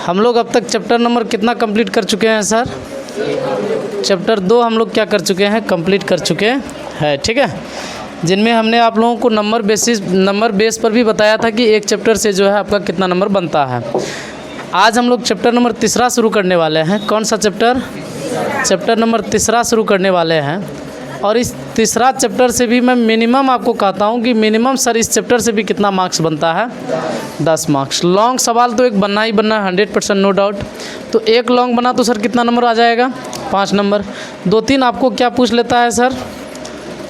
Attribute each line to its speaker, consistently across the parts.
Speaker 1: हम लोग अब तक चैप्टर नंबर कितना कंप्लीट कर चुके हैं सर? चैप्टर 2 हम लोग क्या कर चुके हैं, कंप्लीट कर चुके हैं, ठीक है। जिनमें हमने आप लोगों को नंबर बेस पर भी बताया था कि एक चैप्टर से जो है आपका कितना नंबर बनता है। आज हम लोग चैप्टर नंबर 3 शुरू करने वाले हैं। कौन सा चैप्टर? चैप्टर नंबर 3 शुरू करने वाले हैं। और इस 3 चैप्टर से भी मैं मिनिमम आपको कहता हूँ कि मिनिमम सर इस चैप्टर से भी कितना मार्क्स बनता है, 10 मार्क्स। लॉन्ग सवाल तो एक बनना ही बनना है, 100% नो डाउट। तो एक लॉन्ग बना तो सर कितना नंबर आ जाएगा? 5 नंबर। 2-3 आपको क्या पूछ लेता है सर?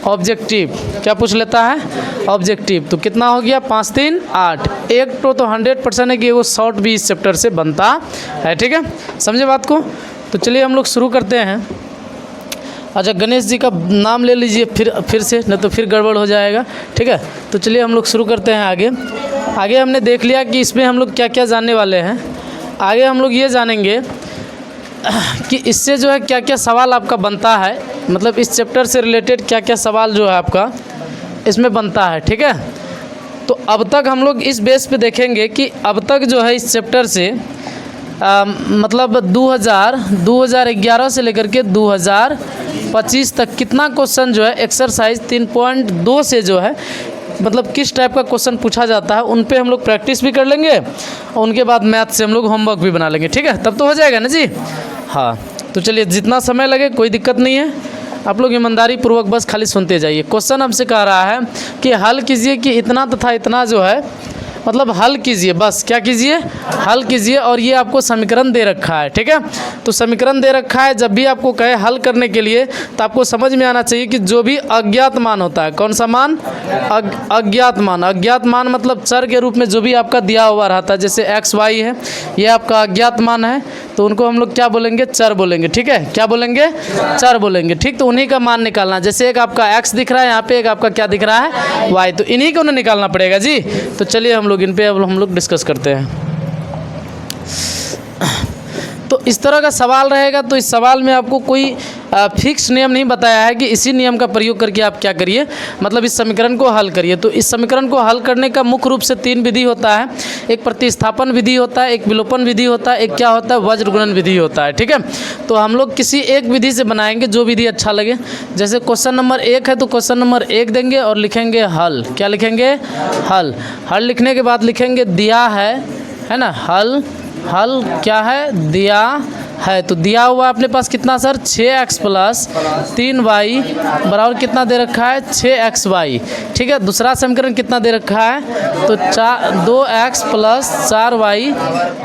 Speaker 1: ऑब्जेक्टिव। क्या पूछ लेता है? ऑब्जेक्टिव। तो कितना हो गया? 5 3 8। एक तो 100% है कि वो शॉर्ट भी इस चैप्टर से बनता है, ठीक है। समझे बात को? तो चलिए हम लोग शुरू करते हैं। अच्छा, गणेश जी का नाम ले लीजिए फिर से, नहीं तो फिर गड़बड़ हो जाएगा, ठीक है। तो चलिए हम लोग शुरू करते हैं। आगे हमने देख लिया कि इसमें हम लोग क्या क्या जानने वाले हैं। आगे हम लोग ये जानेंगे कि इससे जो है क्या क्या सवाल आपका बनता है, मतलब इस चैप्टर से रिलेटेड क्या क्या सवाल जो है आपका इसमें बनता है, ठीक है। तो अब तक हम लोग इस बेस पे देखेंगे कि अब तक जो है इस चैप्टर से मतलब 2011 से लेकर के 2025 तक कितना क्वेश्चन जो है एक्सरसाइज 3.2 से जो है मतलब किस टाइप का क्वेश्चन पूछा जाता है, उन पे हम लोग प्रैक्टिस भी कर लेंगे और उनके बाद मैथ से हम लोग होमवर्क भी बना लेंगे, ठीक है। तब तो हो जाएगा ना जी? हाँ, तो चलिए जितना समय लगे कोई दिक्कत नहीं है, आप लोग ईमानदारी पूर्वक बस खाली सुनते जाइए। क्वेश्चन हमसे कह रहा है कि हल कीजिए कि इतना तथा इतना जो है मतलब हल कीजिए, बस क्या कीजिए? हल कीजिए। और ये आपको समीकरण दे रखा है, ठीक है। तो समीकरण दे रखा है, जब भी आपको कहे हल करने के लिए तो आपको समझ में आना चाहिए कि जो भी अज्ञात मान होता है, कौन सा मान? अज्ञात मान। अज्ञात मान मतलब चर के रूप में जो भी आपका दिया हुआ रहता है, जैसे x y है, ये आपका अज्ञात मान है, तो उनको हम लोग क्या बोलेंगे? चर बोलेंगे, ठीक है। क्या बोलेंगे? चर बोलेंगे, ठीक। तो उन्हीं का मान निकालना। जैसे एक आपका x दिख रहा है, यहाँ पे एक आपका क्या दिख रहा है? y, तो इन्हीं को निकालना पड़ेगा जी। तो चलिए हम लोग इन पे अब हम लोग डिस्कस करते हैं। तो इस तरह का सवाल रहेगा। तो इस सवाल में आपको कोई फिक्स नियम नहीं बताया है कि इसी नियम का प्रयोग करके आप क्या करिए, मतलब इस समीकरण को हल करिए। तो इस समीकरण को हल करने का मुख्य रूप से 3 विधि होता है। एक प्रतिस्थापन विधि होता है, एक विलोपन विधि होता है, एक क्या होता है? वज्र गुणन विधि होता है, ठीक है। तो हम लोग किसी एक विधि से बनाएंगे, जो विधि अच्छा लगे। जैसे क्वेश्चन नंबर 1 है तो क्वेश्चन नंबर 1 देंगे और लिखेंगे हल। क्या लिखेंगे? हल। हल लिखने के बाद लिखेंगे दिया है ना, हल। हल क्या है? दिया है। तो दिया हुआ अपने पास कितना सर? 6x प्लस 3y बराबर कितना दे रखा है? 6xy, ठीक है। दूसरा समीकरण कितना दे रखा है? तो 2x प्लस 4y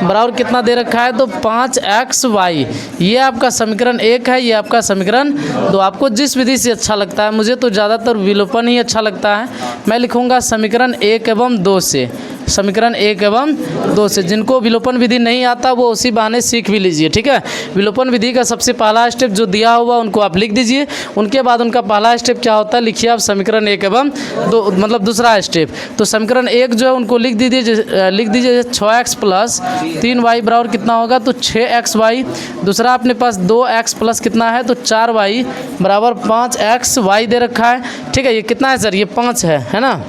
Speaker 1: बराबर कितना दे रखा है? तो 5xy। ये आपका समीकरण 1 है, ये आपका समीकरण 2। आपको जिस विधि से अच्छा लगता है, मुझे तो ज़्यादातर विलोपन ही अच्छा लगता है। मैं लिखूँगा समीकरण 1 एवं 2 से, समीकरण 1 एवं 2 से। जिनको विलोपन विधि नहीं आता वो उसी बहाने सीख भी लीजिए, ठीक है। विलोपन विधि का सबसे पहला स्टेप जो दिया हुआ उनको आप लिख दीजिए। उनके बाद उनका पहला स्टेप क्या होता है, लिखिए आप समीकरण 1 एवं 2, मतलब दूसरा स्टेप। तो समीकरण 1 जो है उनको लिख दीजिए 6x प्लस 3y बराबर कितना होगा? तो 6xy। दूसरा अपने पास 2x प्लस कितना है? तो 4y बराबर 5xy दे रखा है, ठीक है। ये कितना है सर? ये 5 है ना।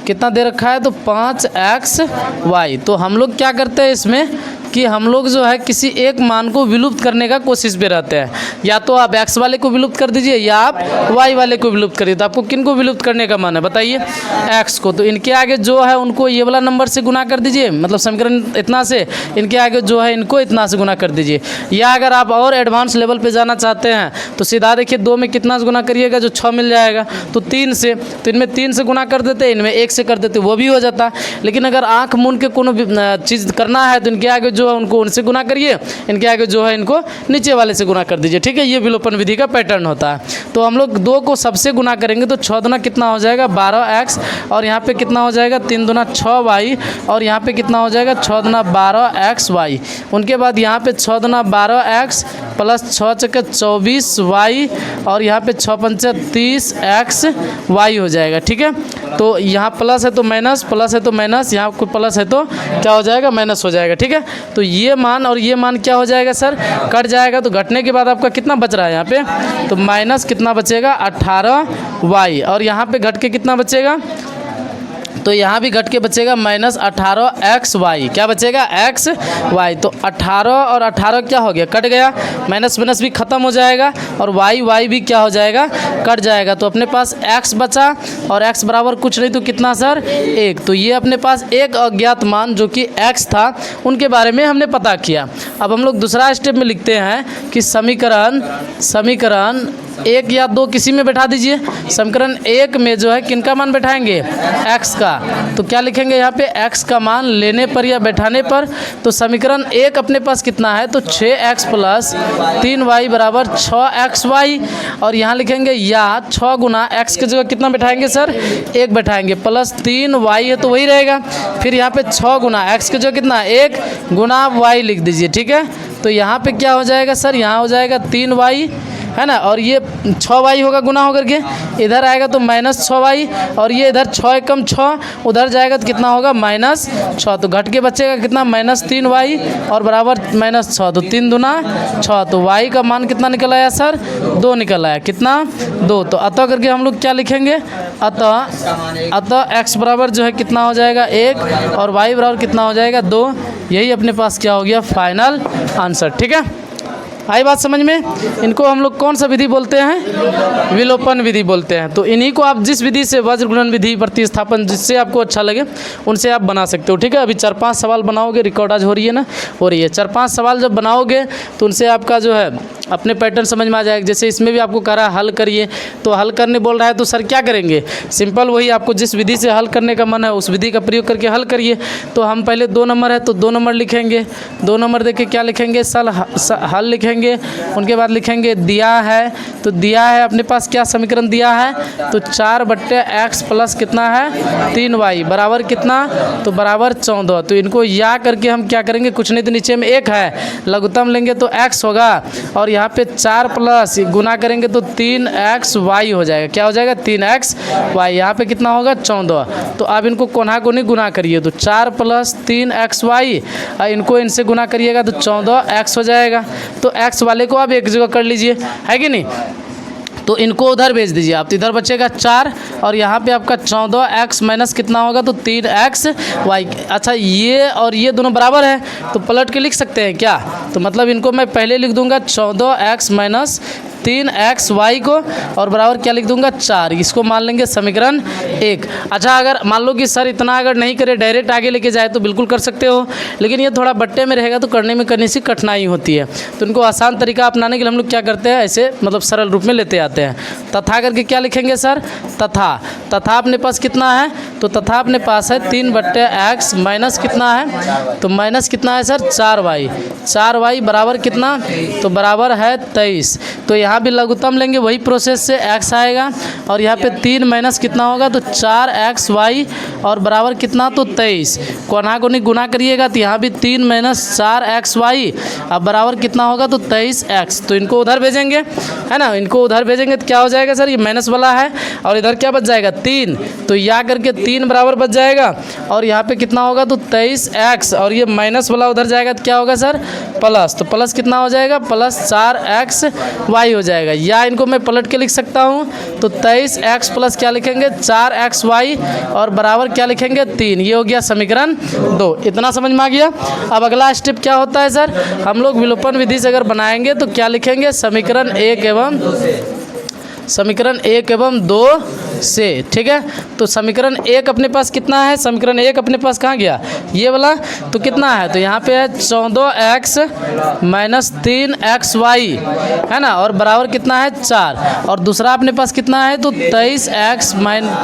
Speaker 1: कितना दे रखा है? तो 5xy। तो हम लोग क्या करते हैं इसमें कि हम लोग जो है किसी एक मान को विलुप्त करने का कोशिश में रहते हैं। या तो आप x वाले को विलुप्त कर दीजिए या आप y वाले को विलुप्त करिए। तो आपको किन को विलुप्त करने का मन है बताइए? x को। तो इनके आगे जो है उनको ये वाला नंबर से गुना कर दीजिए, मतलब समीकरण इतना से, इनके आगे जो है इनको इतना से गुना कर दीजिए। या अगर आप और एडवांस लेवल पे जाना चाहते हैं तो सीधा देखिए 2 में कितना से गुना करिएगा? जो 6 मिल जाएगा। तो 3 से, तो इनमें 3 से गुना कर देते, इनमें 1 से कर देते, वो भी हो जाता। लेकिन अगर आँख मूंद के कोनो चीज़ करना है तो इनके आगे जो है उनको उनसे गुना करिए, इनके आगे जो है इनको नीचे वाले से गुना कर दीजिए, ठीक है। ये विलोपन विधि का पैटर्न होता है। तो हम लोग 2 को सबसे गुना करेंगे तो 6 दूना कितना हो जाएगा? 12x। और यहाँ पे कितना हो जाएगा? 3 दूना 6y। और यहाँ पे कितना हो जाएगा? 6 दूना 12xy। उनके बाद यहाँ पे 6 दूना 12x प्लस 6 चक्के 24y और यहाँ पे 6 पंचे 30xy हो जाएगा, ठीक है। तो यहाँ प्लस है तो माइनस, प्लस है तो माइनस, यहाँ कोई प्लस है तो क्या हो जाएगा? माइनस हो जाएगा, ठीक है। तो ये मान और ये मान क्या हो जाएगा सर? कट जाएगा। तो घटने के बाद आपका कितना बच रहा है यहाँ पे? तो माइनस कितना बचेगा? 18y। और यहाँ पे घट के कितना बचेगा? तो यहाँ भी घट के बचेगा -18xy। क्या बचेगा? xy। तो 18 और 18 क्या हो गया? कट गया। माइनस माइनस भी ख़त्म हो जाएगा और y भी क्या हो जाएगा? कट जाएगा। तो अपने पास x बचा और x बराबर कुछ नहीं तो कितना सर? 1। तो ये अपने पास एक अज्ञात मान जो कि x था उनके बारे में हमने पता किया। अब हम लोग दूसरा स्टेप में लिखते हैं कि समीकरण 1 या 2 किसी में बैठा दीजिए। समीकरण 1 में जो है किनका मान बैठाएंगे? x का। तो क्या लिखेंगे यहाँ पे? x का मान लेने पर या बैठाने पर। तो समीकरण 1 अपने पास कितना है? तो 6x + 3y बराबर 6xy। और यहाँ लिखेंगे या 6 गुना x की जगह कितना बैठाएंगे सर? 1 बैठाएंगे प्लस 3y है तो वही रहेगा। फिर यहाँ पे 6 गुना x की जगह कितना? 1 गुना y लिख दीजिए। ठीक है। तो यहाँ पे क्या हो जाएगा सर? यहाँ हो जाएगा 3y है ना, और ये 6y होगा गुना होकर के, इधर आएगा तो -6y, और ये इधर 6 × 6 उधर जाएगा तो कितना होगा? -6। तो घट के बचेगा कितना? -3y और बराबर -6। तो 3 दूना 6। तो y का मान कितना निकल आया सर? 2 निकल आया। कितना? 2। तो अतः करके हम लोग क्या लिखेंगे? अतः x बराबर जो है कितना हो जाएगा? 1 और y बराबर कितना हो जाएगा? 2। यही अपने पास क्या हो गया? Final answer. ठीक है, आई बात समझ में? इनको हम लोग कौन सा विधि बोलते हैं? विलोपन विधि बोलते हैं। तो इन्हीं को आप जिस विधि से, वज्र गुणन विधि, प्रतिस्थापन, जिससे आपको अच्छा लगे उनसे आप बना सकते हो। ठीक है। अभी 4-5 सवाल बनाओगे, रिकॉर्ड आज हो रही है ना? हो रही है। 4-5 सवाल जब बनाओगे तो उनसे आपका जो है अपने पैटर्न समझ में आ जाएगा। जैसे इसमें भी आपको कह रहा है हल करिए, तो हल करने बोल रहा है तो सर क्या करेंगे? सिंपल वही, आपको जिस विधि से हल करने का मन है उस विधि का प्रयोग करके हल करिए। तो हम पहले 2 नंबर है तो 2 नंबर लिखेंगे। 2 नंबर देके क्या लिखेंगे? हल लिखेंगे। उनके बाद लिखेंगे दिया है, तो दिया है अपने पास क्या समीकरण दिया है? तो 4/x प्लस कितना है? 3y बराबर कितना? तो बराबर 14। तो इनको या करके हम क्या करेंगे? कुछ नहीं तो नीचे में 1 है, लघुत्तम लेंगे तो x होगा, और यहाँ पे 4 प्लस गुना करेंगे तो 3xy हो जाएगा। क्या हो जाएगा? 3xy। यहाँ पे कितना होगा? 14। तो अब इनको कोना कोनी गुना करिए, तो 4 + 3xy, इनको इनसे गुना करिएगा तो 14x हो जाएगा। तो x वाले को आप एक जगह कर लीजिए, है कि नहीं? तो इनको उधर भेज दीजिए आप, तो इधर बचेगा 4 और यहाँ पे आपका 14x माइनस कितना होगा? तो 3xy। अच्छा, ये और ये दोनों बराबर है तो पलट के लिख सकते हैं क्या? तो मतलब इनको मैं पहले लिख दूंगा 14x माइनस 3xy को, और बराबर क्या लिख दूंगा? 4। इसको मान लेंगे समीकरण 1। अच्छा, अगर मान लो कि सर इतना अगर नहीं करे, डायरेक्ट आगे लेके जाए तो बिल्कुल कर सकते हो, लेकिन ये थोड़ा बट्टे में रहेगा तो करने में करने सी कठिनाई होती है। तो इनको आसान तरीका अपनाने के लिए हम लोग क्या करते हैं? ऐसे मतलब सरल रूप में लेते आते हैं। तथा करके क्या लिखेंगे सर? तथा अपने पास कितना है? तो तथा अपने पास है 3/x माइनस कितना है? तो माइनस कितना है सर? 4y। 4y बराबर कितना? तो बराबर है 23। तो यहाँ भी लघुत्तम लेंगे, वही प्रोसेस से x आएगा, और यहाँ पे 3 माइनस कितना होगा? तो 4xy और बराबर कितना? तो 23। कोना कोनी गुना करिएगा तो यहाँ भी 3 माइनस 4xy अब बराबर कितना होगा? तो 23x। तो इनको उधर भेजेंगे, है ना? इनको उधर भेजेंगे तो क्या हो जाएगा सर? ये माइनस वाला है और इधर क्या बच जाएगा? 3। तो या करके 3 बराबर बच जाएगा, और यहाँ पे कितना होगा? तो 23x, और ये माइनस वाला उधर जाएगा तो क्या होगा सर? प्लस। तो प्लस कितना हो जाएगा? प्लस 4xy हो जाएगा। या इनको मैं पलट के लिख सकता हूँ, तो 23x प्लस क्या लिखेंगे? 4xy और बराबर क्या लिखेंगे? 3। ये हो गया समीकरण 2। इतना समझ में आ गया? अब अगला स्टेप क्या होता है सर? हम लोग विलोपन विधि से अगर बनाएंगे तो क्या लिखेंगे? समीकरण 1 एवं 2 से। ठीक है। तो समीकरण 1 अपने पास कितना है? समीकरण 1 अपने पास कहाँ गया? ये वाला। तो कितना है? तो यहाँ पे है 14x माइनस 3xy, है ना, और बराबर कितना है? 4। और दूसरा अपने पास कितना है? तो 23x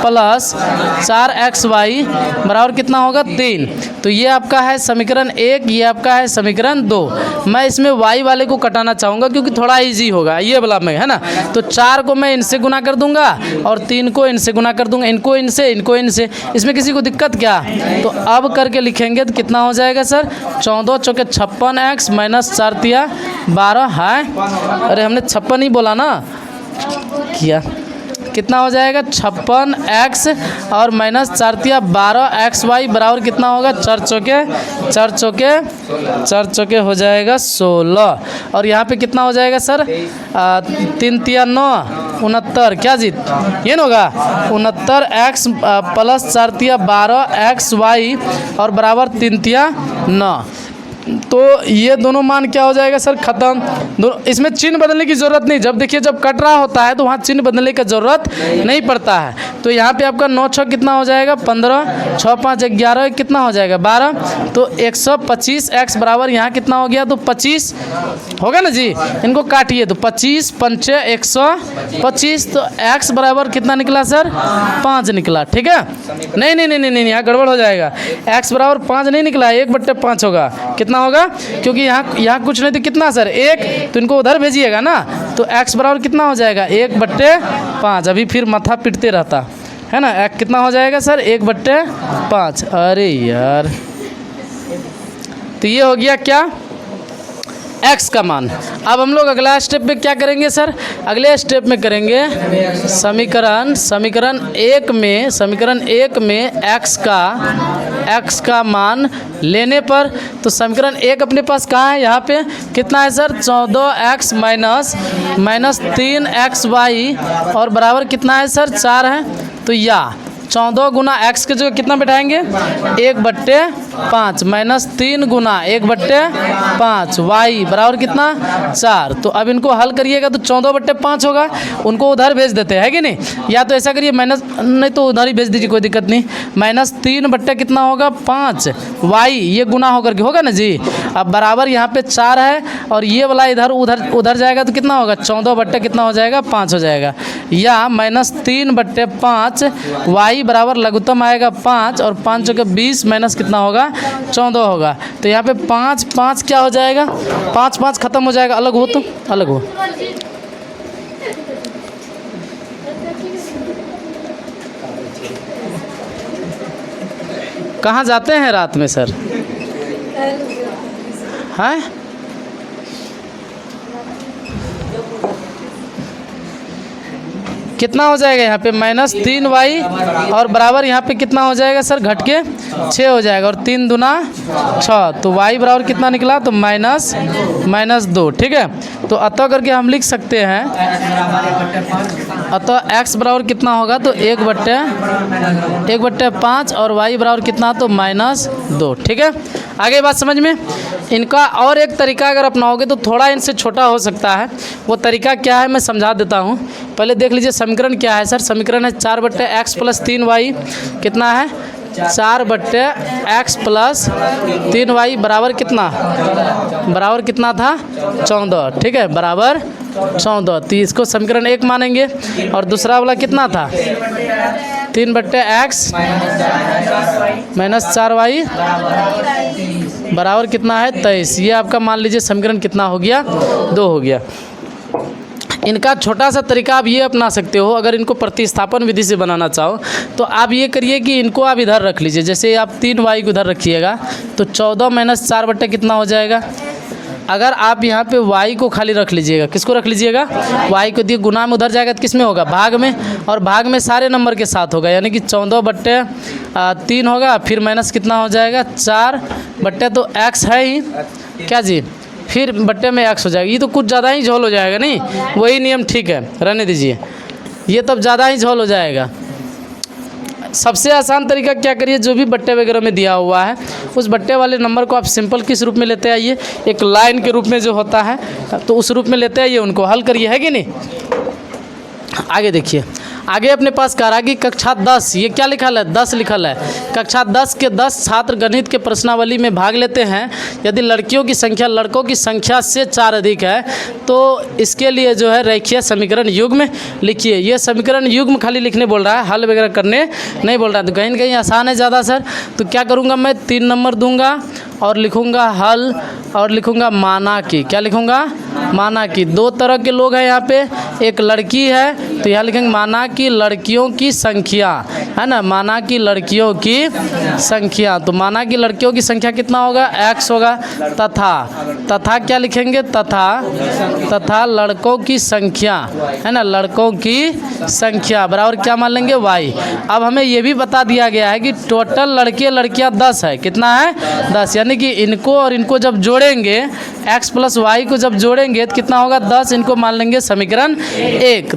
Speaker 1: प्लस 4xy बराबर कितना होगा? 3। तो ये आपका है समीकरण 1, ये आपका है समीकरण 2। मैं इसमें y वाले को कटाना चाहूँगा क्योंकि थोड़ा ईजी होगा ये वाला में, है ना। तो 4 को मैं इनसे गुना कर दूंगा और 3 को इनसे गुना कर दूंगा, इनको इनसे। इसमें किसी को दिक्कत क्या? तो अब करके लिखेंगे तो कितना हो जाएगा सर? 14 चौके 56x माइनस 4 तिया 12 है। अरे हमने 56 ही बोला ना, किया कितना हो जाएगा? 56x और माइनस 4 तिया 12xy बराबर कितना होगा? 4 चौके हो जाएगा 16। और यहाँ पे कितना हो जाएगा सर? 3 तिया 9 69 क्या जी ये ना होगा 69x प्लस 4 तिया 12xy और बराबर 3 तिया 9। तो ये दोनों मान क्या हो जाएगा सर खत्म। इसमें चिन्ह बदलने की ज़रूरत नहीं, जब देखिए जब कट रहा होता है तो वहाँ चिन्ह बदलने की ज़रूरत नहीं पड़ता है। तो यहाँ पे आपका 9 6 कितना हो जाएगा 15, 6 5 11 कितना हो जाएगा 12, तो 125x बराबर यहाँ कितना हो गया तो 25 होगा ना जी। इनको काटिए तो 25 5 125, तो x बराबर कितना निकला सर 5 निकला। ठीक है, नहीं नहीं नहीं नहीं यहाँ गड़बड़ हो जाएगा, x बराबर 5 नहीं निकला, 1/5 होगा। कितना होगा, क्योंकि यहाँ कुछ नहीं तो कितना सर 1, तो इनको उधर भेजिएगा ना, तो x बराबर कितना हो जाएगा 1/5। अभी फिर माथा पिटते रहता है ना, कितना हो जाएगा सर 1/5। अरे यार, तो ये हो गया क्या x का मान। अब हम लोग अगला स्टेप में क्या करेंगे सर, अगले स्टेप में करेंगे समीकरण एक में x का मान लेने पर। तो समीकरण 1 अपने पास कहाँ है, यहाँ पे कितना है सर 14x माइनस 3xy और बराबर कितना है सर 4 है। तो या 14 गुना x के जो कितना बैठाएंगे 1/5 माइनस 3 गुना 1/5 y बराबर कितना 4। तो अब इनको हल करिएगा तो 14/5 होगा, उनको उधर भेज देते हैं, है कि नहीं। या तो ऐसा करिए माइनस, नहीं तो उधर ही भेज दीजिए कोई दिक्कत नहीं, माइनस 3 कितना होगा 5 y, ये गुना होकर के होगा ना जी। अब बराबर यहाँ पे 4 है और ये वाला इधर उधर जाएगा तो कितना होगा 14 कितना हो जाएगा 5 हो जाएगा, या माइनस 3/5 y बराबर लघुत्तम आएगा 5 और 5 का 20 माइनस कितना होगा 14 होगा। तो यहाँ पे 5 5 क्या हो जाएगा 5 5 खत्म हो जाएगा, अलग हो तो अलग हो। कहाँ जाते हैं रात में सर, हैं कितना हो जाएगा यहाँ पे माइनस 3y और बराबर यहाँ पे कितना हो जाएगा सर घट के 6 हो जाएगा और 3 दूना 6, तो y बराबर कितना निकला तो माइनस 2। ठीक है, तो अतः करके हम लिख सकते हैं, अतः x बराबर कितना होगा तो 1/5 और y बराबर कितना तो -2। ठीक है, आगे बात समझ में। इनका और एक तरीका अगर अपनाओगे तो थोड़ा इनसे छोटा हो सकता है, वो तरीका क्या है मैं समझा देता हूँ। पहले देख लीजिए समीकरण क्या है सर, समीकरण है 4/x + 3y कितना है 4/x + 3y बराबर कितना था 14। ठीक है, बराबर 14। तो इसको समीकरण 1 मानेंगे और दूसरा वाला कितना था 3/x - 4y बराबर कितना है 23। ये आपका मान लीजिए समीकरण कितना हो गया 2 हो गया। इनका छोटा सा तरीका आप ये अपना सकते हो, अगर इनको प्रतिस्थापन विधि से बनाना चाहो तो आप ये करिए कि इनको आप इधर रख लीजिए, जैसे आप 3y को इधर रखिएगा तो 14 - 4 कितना हो जाएगा। अगर आप यहाँ पे y को खाली रख लीजिएगा, किसको रख लीजिएगा y को दिए गुना में उधर जाएगा तो किस में होगा भाग में, और भाग में सारे नंबर के साथ होगा, यानी कि 14/3 होगा, फिर माइनस कितना हो जाएगा 4 तो x है ही क्या जी, फिर बट्टे में x हो जाएगा। ये तो कुछ ज़्यादा ही झोल हो जाएगा, नहीं वही नियम ठीक है रहने दीजिए, ये तब ज़्यादा ही झोल हो जाएगा। सबसे आसान तरीका क्या करिए, जो भी बट्टे वगैरह में दिया हुआ है उस बट्टे वाले नंबर को आप सिंपल किस रूप में लेते आइए, एक लाइन के रूप में जो होता है तो उस रूप में लेते आइए, उनको हल करिए, है कि नहीं। आगे देखिए, आगे अपने पास कह रहा है कि कक्षा 10, ये क्या लिखा है 10 लिखल है, कक्षा 10 के 10 छात्र गणित के प्रश्नावली में भाग लेते हैं। यदि लड़कियों की संख्या लड़कों की संख्या से 4 अधिक है तो इसके लिए जो है रेखीय समीकरण युग्म लिखिए। ये समीकरण युग्म खाली लिखने बोल रहा है, हल वगैरह करने नहीं बोल रहा है। तो कहीं ना कहीं आसान है ज़्यादा सर, तो क्या करूँगा मैं 3 नंबर दूंगा और लिखूँगा हल और लिखूँगा माना की, क्या लिखूँगा माना की। 2 तरह के लोग हैं यहाँ पे, एक लड़की है तो यहाँ लिखेंगे माना की लड़कियों की संख्या, है ना, माना की लड़कियों की संख्या। तो माना की लड़कियों की संख्या कितना होगा x होगा, तथा क्या लिखेंगे तथा लड़कों की संख्या, है ना, लड़कों की संख्या बराबर क्या मान लेंगे y। अब हमें ये भी बता दिया गया है कि टोटल लड़के लड़कियां 10 है, कितना है 10, यानी कि इनको और इनको जब जोड़ेंगे x + y को जब जोड़ेंगे लेंगे तो कितना होगा 10, इनको मान लेंगे समीकरण 1।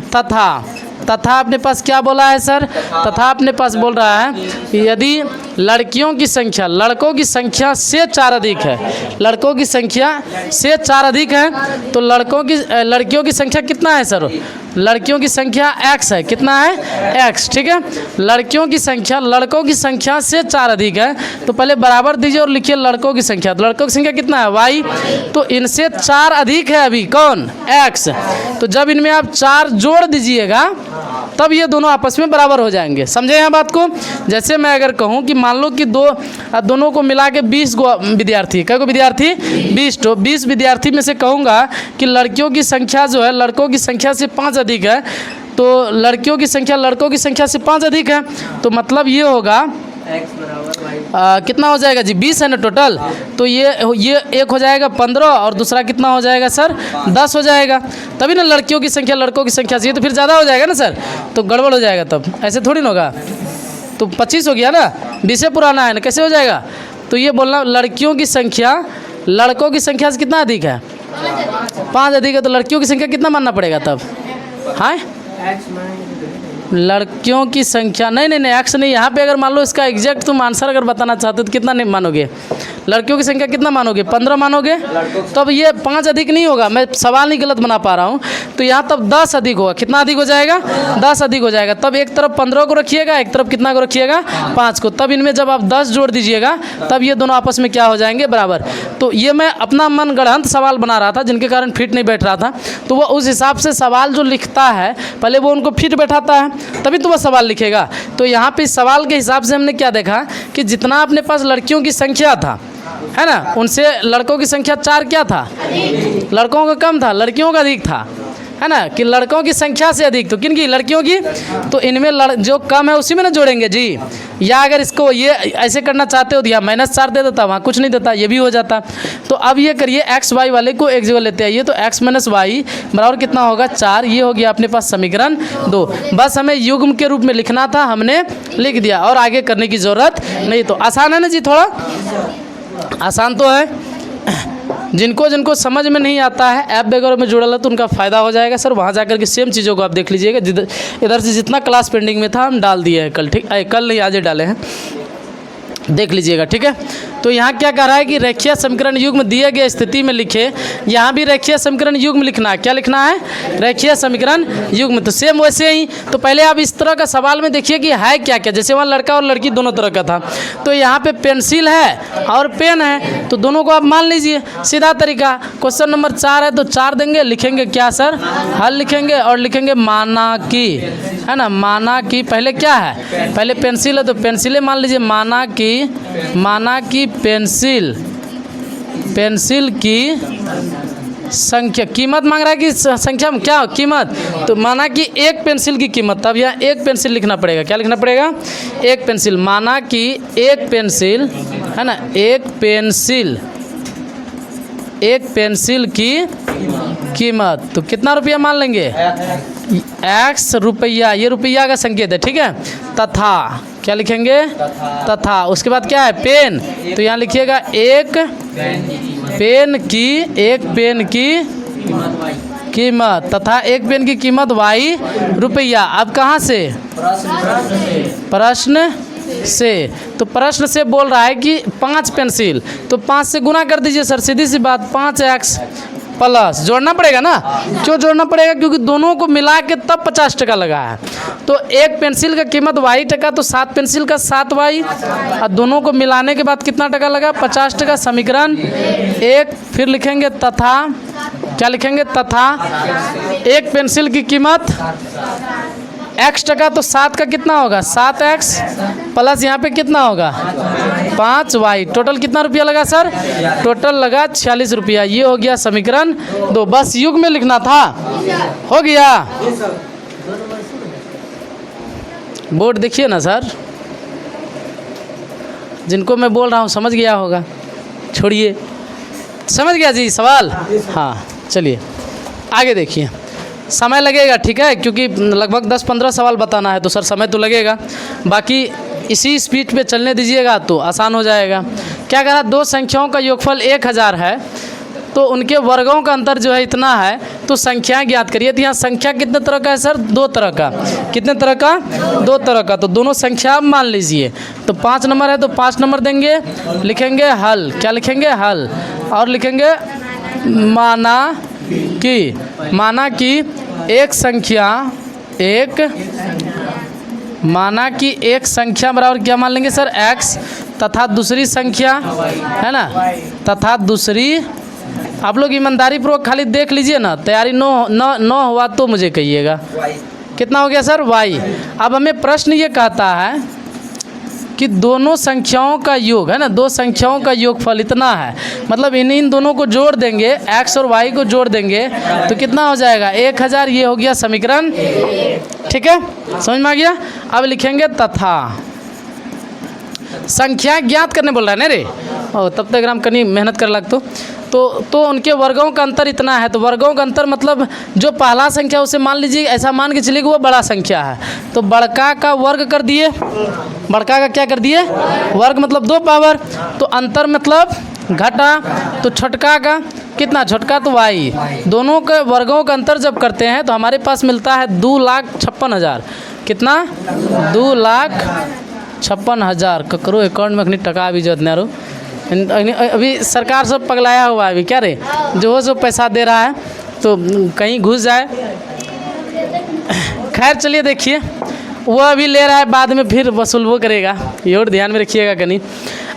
Speaker 1: तथा अपने पास क्या बोला है सर? तथा अपने पास बोल रहा है कि यदि लड़कियों की संख्या लड़कों की संख्या से 4 अधिक है, लड़कों की संख्या से 4 अधिक है, तो लड़कियों की संख्या कितना है सर? लड़कियों की संख्या x है। कितना है? x। ठीक है, लड़कियों की संख्या लड़कों की संख्या से 4 अधिक है, तो पहले बराबर दीजिए और लिखिए लड़कों की संख्या। तो लड़कों की संख्या कितना है? y। तो इनसे 4 अधिक है अभी कौन? x। तो जब इनमें आप 4 जोड़ दीजिएगा तब ये दोनों आपस में बराबर हो जाएंगे। समझे यहाँ बात को? जैसे मैं अगर कहूँ कि मान लो कि दोनों को मिला के 20 गो विद्यार्थी, कै गो विद्यार्थी? 20। तो 20 विद्यार्थी में से कहूँगा कि लड़कियों की संख्या जो है लड़कों की संख्या से 5 अधिक है, तो लड़कियों की संख्या लड़कों की संख्या से 5 अधिक है, तो मतलब ये होगा कितना हो जाएगा जी? 20 है ना टोटल। तो ये एक हो जाएगा 15 और दूसरा कितना हो जाएगा सर? 10 हो जाएगा। तभी ना लड़कियों की संख्या लड़कों की संख्या से, ये तो फिर ज़्यादा हो जाएगा ना सर, तो गड़बड़ हो जाएगा। तब ऐसे थोड़ी ना होगा। तो 25 हो गया ना, 20 पुराना है ना, कैसे हो जाएगा? तो ये बोलना लड़कियों की संख्या लड़कों की संख्या से कितना अधिक है? 5 अधिक है, तो लड़कियों की संख्या कितना मानना पड़ेगा तब? हाँ, लड़कियों की संख्या नहीं एक्स नहीं। यहाँ पे अगर मान लो इसका एग्जैक्ट तुम आंसर अगर बताना चाहते हो तो कितना नहीं मानोगे? लड़कियों की संख्या कितना मानोगे? 15 मानोगे। तब ये 5 अधिक नहीं होगा, मैं सवाल नहीं गलत बना पा रहा हूँ। तो यहाँ तब 10 अधिक होगा। कितना अधिक हो जाएगा? 10 अधिक हो जाएगा। तब एक तरफ 15 को रखिएगा, एक तरफ कितना को रखिएगा? 5 को। तब इनमें जब आप 10 जोड़ दीजिएगा तब ये दोनों आपस में क्या हो जाएंगे? बराबर। तो ये मैं अपना मन गढ़ंत सवाल बना रहा था, जिनके कारण फिट नहीं बैठ रहा था। तो वो उस हिसाब से सवाल जो लिखता है पहले वो उनको फिट बैठाता है, तभी तो वह सवाल लिखेगा। तो यहाँ पे सवाल के हिसाब से हमने क्या देखा कि जितना अपने पास लड़कियों की संख्या था, है ना, उनसे लड़कों की संख्या 4 क्या था? लड़कों का कम था, लड़कियों का अधिक था, है ना, कि लड़कों की संख्या से अधिक। तो किन की? लड़कियों की। तो इनमें जो कम है उसी में ना जोड़ेंगे जी। या अगर इसको ये ऐसे करना चाहते हो तो यहाँ -4 दे देता, वहाँ कुछ नहीं देता, ये भी हो जाता। तो अब ये करिए x y वाले को एक जगह लेते आइए, तो x - y बराबर कितना होगा? 4। ये हो गया अपने पास समीकरण 2। बस हमें युग्म के रूप में लिखना था, हमने लिख दिया और आगे करने की ज़रूरत नहीं। तो आसान है ना जी? थोड़ा आसान तो है। जिनको समझ में नहीं आता है ऐप वगैरह में जुड़ा तो उनका फ़ायदा हो जाएगा सर। वहाँ जाकर के सेम चीज़ों को आप देख लीजिएगा। इधर से जितना क्लास पेंडिंग में था हम डाल दिए हैं कल। ठीक, कल नहीं आज डाले हैं, देख लीजिएगा। ठीक है, तो यहाँ क्या कह रहा है कि रेखीय समीकरण युग्म दिए गए स्थिति में लिखे। यहाँ भी रेखीय समीकरण युग्म लिखना है। क्या लिखना है? रेखीय समीकरण युग्म। तो सेम वैसे ही। तो पहले आप इस तरह का सवाल में देखिए कि है क्या क्या। जैसे वहाँ लड़का और लड़की दोनों तरह का था, तो यहाँ पे पेंसिल है और पेन है, तो दोनों को आप मान लीजिए। सीधा तरीका। क्वेश्चन नंबर 4 है तो 4 देंगे, लिखेंगे क्या सर? हल लिखेंगे और लिखेंगे माना की, है ना, माना की। पहले क्या है? पहले पेंसिल है तो पेंसिलें मान लीजिए। माना की पेंसिल की संख्या, कीमत मांग रहा है कि संख्या में क्या कीमत? तो माना कि एक पेंसिल की कीमत, तब यहाँ एक पेंसिल लिखना पड़ेगा। क्या लिखना पड़ेगा? एक पेंसिल। माना कि एक पेंसिल, है ना, एक पेंसिल की कीमत। तो कितना रुपया मान लेंगे? x रुपया। ये रुपया का संकेत है। ठीक है, तथा क्या लिखेंगे? तथा। उसके बाद क्या है? पेन। तो यहाँ लिखिएगा एक पेन की कीमत, तथा एक पेन की कीमत y रुपया। अब कहाँ से? प्रश्न से। तो प्रश्न से बोल रहा है कि 5 पेंसिल, तो 5 से गुना कर दीजिए सर, सीधी सी बात। 5x प्लस जोड़ना पड़ेगा ना। क्यों जोड़ना पड़ेगा? क्योंकि दोनों को मिला के तब 50 टका लगा है। तो एक पेंसिल का कीमत y टका, तो 7 पेंसिल का 7y, और दोनों को मिलाने के बाद कितना टका लगा? 50 टका। समीकरण 1। फिर लिखेंगे तथा, क्या लिखेंगे? तथा एक पेंसिल की कीमत x टका, तो 7 का कितना होगा? 7x प्लस यहाँ पे कितना होगा? 5y। टोटल कितना रुपया लगा सर? टोटल लगा 46 रुपया। ये हो गया समीकरण 2। बस युग में लिखना था, हो गया। बोर्ड देखिए ना सर, जिनको मैं बोल रहा हूँ समझ गया होगा। छोड़िए, समझ गया जी सवाल? हाँ, चलिए आगे देखिए। समय लगेगा, ठीक है, क्योंकि लगभग 10-15 सवाल बताना है, तो सर समय तो लगेगा। बाकी इसी स्पीड पे चलने दीजिएगा तो आसान हो जाएगा। क्या कह रहा? 2 संख्याओं का योगफल 1000 है तो उनके वर्गों का अंतर जो है इतना है, तो संख्याएं ज्ञात करिए। तो यहाँ संख्या कितने तरह का है सर? 2 तरह का। कितने तरह का? 2 तरह का। तो दोनों संख्या आप मान लीजिए। तो 5 नंबर है तो 5 नंबर देंगे, लिखेंगे हल। क्या लिखेंगे? हल। और लिखेंगे माना कि एक संख्या बराबर क्या मान लेंगे सर? x, तथा दूसरी संख्या है ना, तथा दूसरी, आप लोग ईमानदारी पूर्वक खाली देख लीजिए ना, तैयारी न हुआ तो मुझे कहिएगा। कितना हो गया सर? y। अब हमें प्रश्न ये कहता है कि दोनों संख्याओं का योग है ना, 2 संख्याओं का योगफल इतना है, मतलब इन दोनों को जोड़ देंगे, x और y को जोड़ देंगे तो कितना हो जाएगा? 1000। ये हो गया समीकरण। ठीक है, समझ में आ गया? अब लिखेंगे तथा संख्या ज्ञात करने बोल रहा है ना रे, और तब तक हम कहीं मेहनत कर लगतो। तो उनके वर्गों का अंतर इतना है। तो वर्गों का अंतर मतलब जो पहला संख्या उसे मान लीजिए, ऐसा मान के चलिए कि वो बड़ा संख्या है, तो बड़का का वर्ग कर दिए। बड़का का क्या कर दिए? वर्ग, मतलब 2 पावर। तो अंतर मतलब घटा। तो छोटका का कितना? छोटका तो y। दोनों के वर्गों का अंतर जब करते हैं तो हमारे पास मिलता है 2,56,000। कितना? 2,56,000। ककरो अकाउंट में अखनी टका भी जत ना रो, अभी सरकार सब पगलाया हुआ है अभी। क्या रे, जो पैसा दे रहा है तो कहीं घुस जाए। खैर चलिए देखिए, वो अभी ले रहा है, बाद में फिर वसूलबो करेगा, ये और ध्यान में रखिएगा कहीं।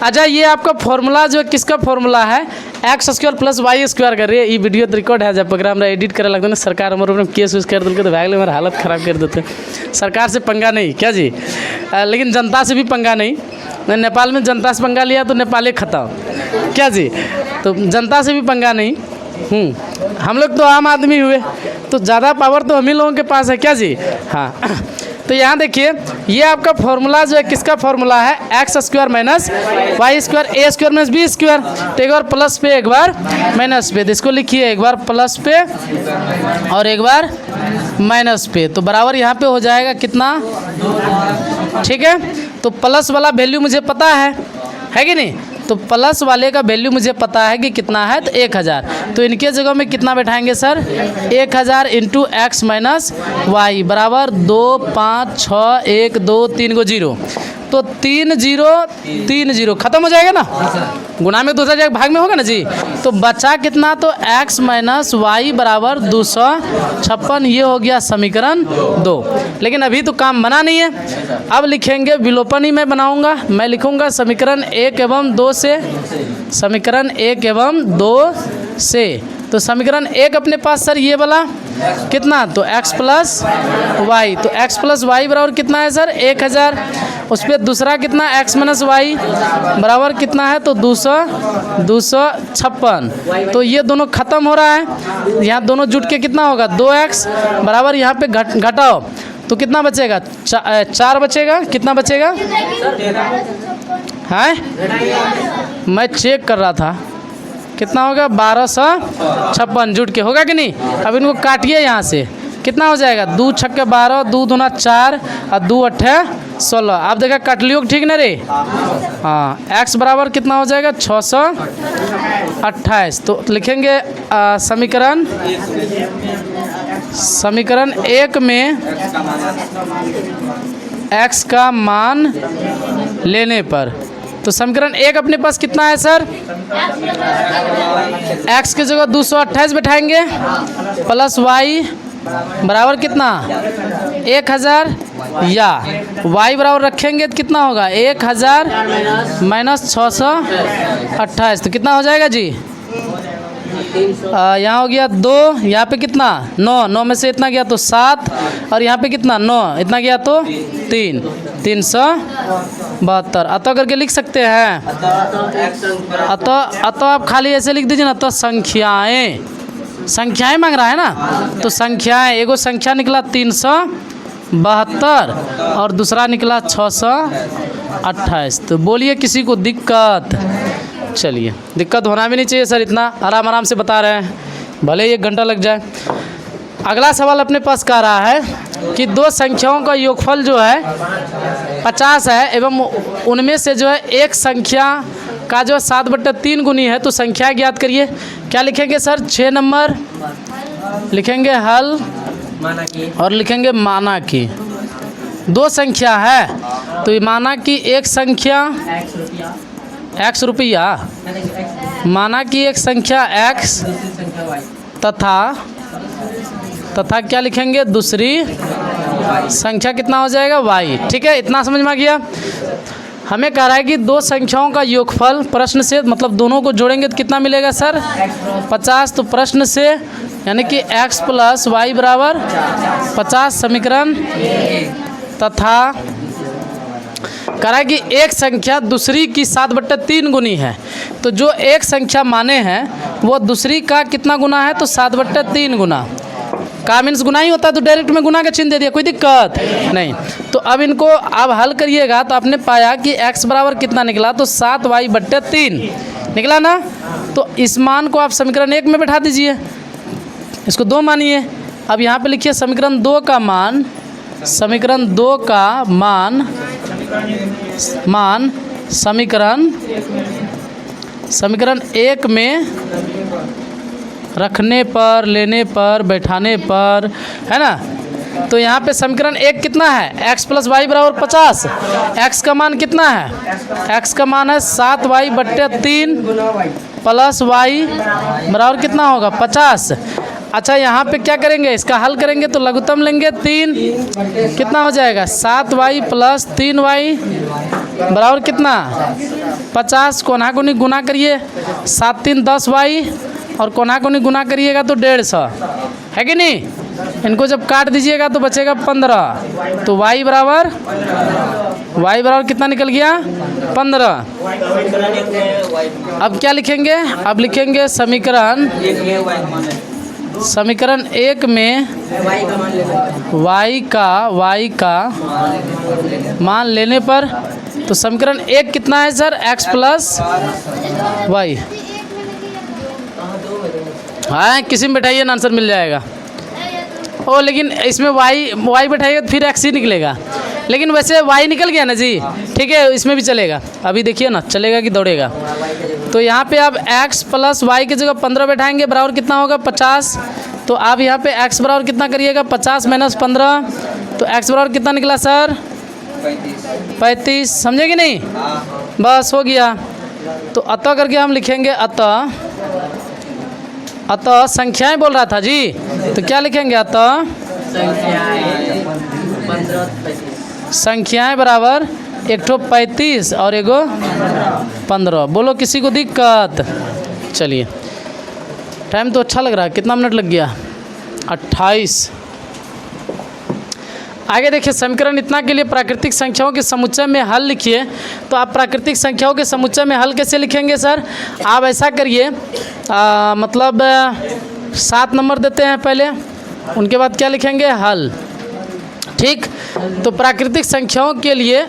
Speaker 1: अच्छा, ये आपका फॉर्मूला जो किसका फॉर्मूला है? x² + y² कर रही है। ये वीडियो तो रिकॉर्ड है, जब पकड़ा हमरा एडिट करे लगता है ना, सरकार हमारे ऊपर केस वेस कर देते तो भाग ले, हमारा हालत ख़राब कर देते। सरकार से पंगा नहीं क्या जी, लेकिन जनता से भी पंगा नहीं। नेपाल में जनता से पंगा लिया तो नेपाल खत्म क्या जी, तो जनता से भी पंगा नहीं। हम लोग तो आम आदमी हुए, तो ज़्यादा पावर तो हम ही लोगों के पास है क्या जी। हाँ, तो यहाँ देखिए, ये आपका फॉर्मूला जो है किसका फॉर्मूला है? x² - y², a² - b²। तो एक बार प्लस पे, एक बार माइनस पे। तो इसको लिखिए, एक बार प्लस पे और एक बार माइनस पे। तो बराबर यहाँ पे हो जाएगा कितना? ठीक है, तो प्लस वाला वैल्यू मुझे पता है कि नहीं? तो प्लस वाले का वैल्यू मुझे पता है कि कितना है, तो 1000। तो इनके जगह में कितना बैठाएंगे सर? 1000 × x - y बराबर 2, 5, 6, 1, 2, 3 को 0। तो 3 0 खत्म हो जाएगा ना, गुना में दूसरा जगह भाग में होगा ना जी। तो बचा कितना? तो x - y बराबर 256। ये हो गया समीकरण 2। लेकिन अभी तो काम बना नहीं है, अब लिखेंगे विलोपन ही मैं बनाऊंगा। मैं लिखूंगा समीकरण 1 एवं 2 से, समीकरण 1 एवं 2 से। तो समीकरण 1 अपने पास सर ये वाला कितना? तो x + y। तो x + y बराबर कितना है सर? 1000। उस पर दूसरा कितना? x - y बराबर कितना है? तो 256। तो ये दोनों खत्म हो रहा है, यहाँ दोनों जुट के कितना होगा? 2x बराबर, यहाँ पे घटाओ तो कितना बचेगा? 4 बचेगा। कितना बचेगा? है, मैं चेक कर रहा था, कितना होगा? 1256 जुट के होगा कि नहीं? अब इनको काटिए यहाँ से, कितना हो जाएगा? 2 × 6 = 12, 2 दूना 4 और 2 × 8 = 16। आप देखा काट लियो ठीक ना रे। हाँ, x बराबर कितना हो जाएगा? 628। तो लिखेंगे समीकरण 1 में x का मान लेने पर, तो समीकरण 1 अपने पास कितना है सर? x की जगह 228 बैठाएंगे, प्लस y बराबर कितना? 1000, या y बराबर रखेंगे तो कितना होगा? 1000 - 628। तो कितना हो जाएगा जी? यहाँ हो गया 2, यहाँ पे कितना? 9 में से इतना गया तो 7, और यहाँ पे कितना? 9 इतना गया तो 3, 372। अतः करके लिख सकते हैं। अतः आप खाली ऐसे लिख दीजिए ना, तो संख्याएं मांग रहा है ना, तो संख्याएं, एगो संख्या निकला 372 और दूसरा निकला 628। तो बोलिए किसी को दिक्कत? चलिए, दिक्कत होना भी नहीं चाहिए सर, इतना आराम से बता रहे हैं, भले 1 घंटा लग जाए। अगला सवाल अपने पास कह रहा है कि 2 संख्याओं का योगफल जो है 50 है, एवं उनमें से जो है एक संख्या का जो 7/3 गुनी है, तो संख्या ज्ञात करिए। क्या लिखेंगे सर? 6 नंबर लिखेंगे हल और लिखेंगे माना की। 2 संख्या है तो ये माना की एक संख्या x रुपया, माना की एक संख्या x तथा क्या लिखेंगे? दूसरी संख्या कितना हो जाएगा? y। ठीक है, इतना समझ में आ गया। हमें कह रहा है कि 2 संख्याओं का योगफल प्रश्न से, मतलब दोनों को जोड़ेंगे तो कितना मिलेगा सर? 50। तो प्रश्न से यानी कि x + y बराबर 50 समीकरण तथा कह रहा है कि एक संख्या दूसरी की 7/3 गुनी है। तो जो एक संख्या माने हैं वो दूसरी का कितना गुना है? तो 7/3 गुना। का मीन्स गुना ही होता है तो डायरेक्ट में गुना का चिन्ह दे दिया, कोई दिक्कत नहीं। तो अब इनको अब हल करिएगा तो आपने पाया कि x बराबर कितना निकला? तो 7y/3 निकला ना। तो इस मान को आप समीकरण 1 में बैठा दीजिए, इसको 2 मानिए। अब यहाँ पे लिखिए समीकरण 2 का मान, समीकरण 2 का मान समीकरण 1 में रखने पर, लेने पर, बैठाने पर, है ना। तो यहाँ पे समीकरण 1 कितना है? x + y बराबर 50। x का मान कितना है? x का मान है 7y/3 प्लस y बराबर कितना होगा? 50। अच्छा, यहाँ पे क्या करेंगे? इसका हल करेंगे तो लघुत्तम लेंगे 3, कितना हो जाएगा? 7y + 3y बराबर कितना? 50। कोना कोनी गुना करिए, 7 3 10y और कोना कोनी गुना करिएगा तो 150, है कि नहीं? इनको जब काट दीजिएगा तो बचेगा 15। तो y बराबर कितना निकल गया? 15। अब क्या लिखेंगे? अब लिखेंगे समीकरण 1 में y का मान लेने पर। तो समीकरण 1 कितना है सर? x + y। हाँ, किसी में बैठाइए ना, आंसर मिल जाएगा। ओ लेकिन इसमें y बैठाइएगा तो फिर x ही निकलेगा, लेकिन वैसे y निकल गया ना जी। ठीक है, इसमें भी चलेगा। अभी देखिए ना चलेगा कि दौड़ेगा। तो यहाँ पे आप x + y की जगह 15 बैठाएंगे, बराबर कितना होगा? 50। तो आप यहाँ पे x बराबर कितना करिएगा? 50 - 15। तो x बराबर कितना निकला सर? 35। समझे कि नहीं? बस हो गया। तो अतः करके हम लिखेंगे अतः संख्याएं बोल रहा था जी, तो क्या लिखेंगे? अतः संख्याएं बराबर एक ठो 35 और एगो 15। बोलो किसी को दिक्कत? चलिए, टाइम तो अच्छा लग रहा है। कितना मिनट लग गया? 28। आगे देखिए, समीकरण इतना के लिए प्राकृतिक संख्याओं के समुच्चय में हल लिखिए। तो आप प्राकृतिक संख्याओं के समुच्चय में हल कैसे लिखेंगे सर? आप ऐसा करिए, मतलब 7 नंबर देते हैं पहले, उनके बाद क्या लिखेंगे? हल। ठीक। तो प्राकृतिक संख्याओं के लिए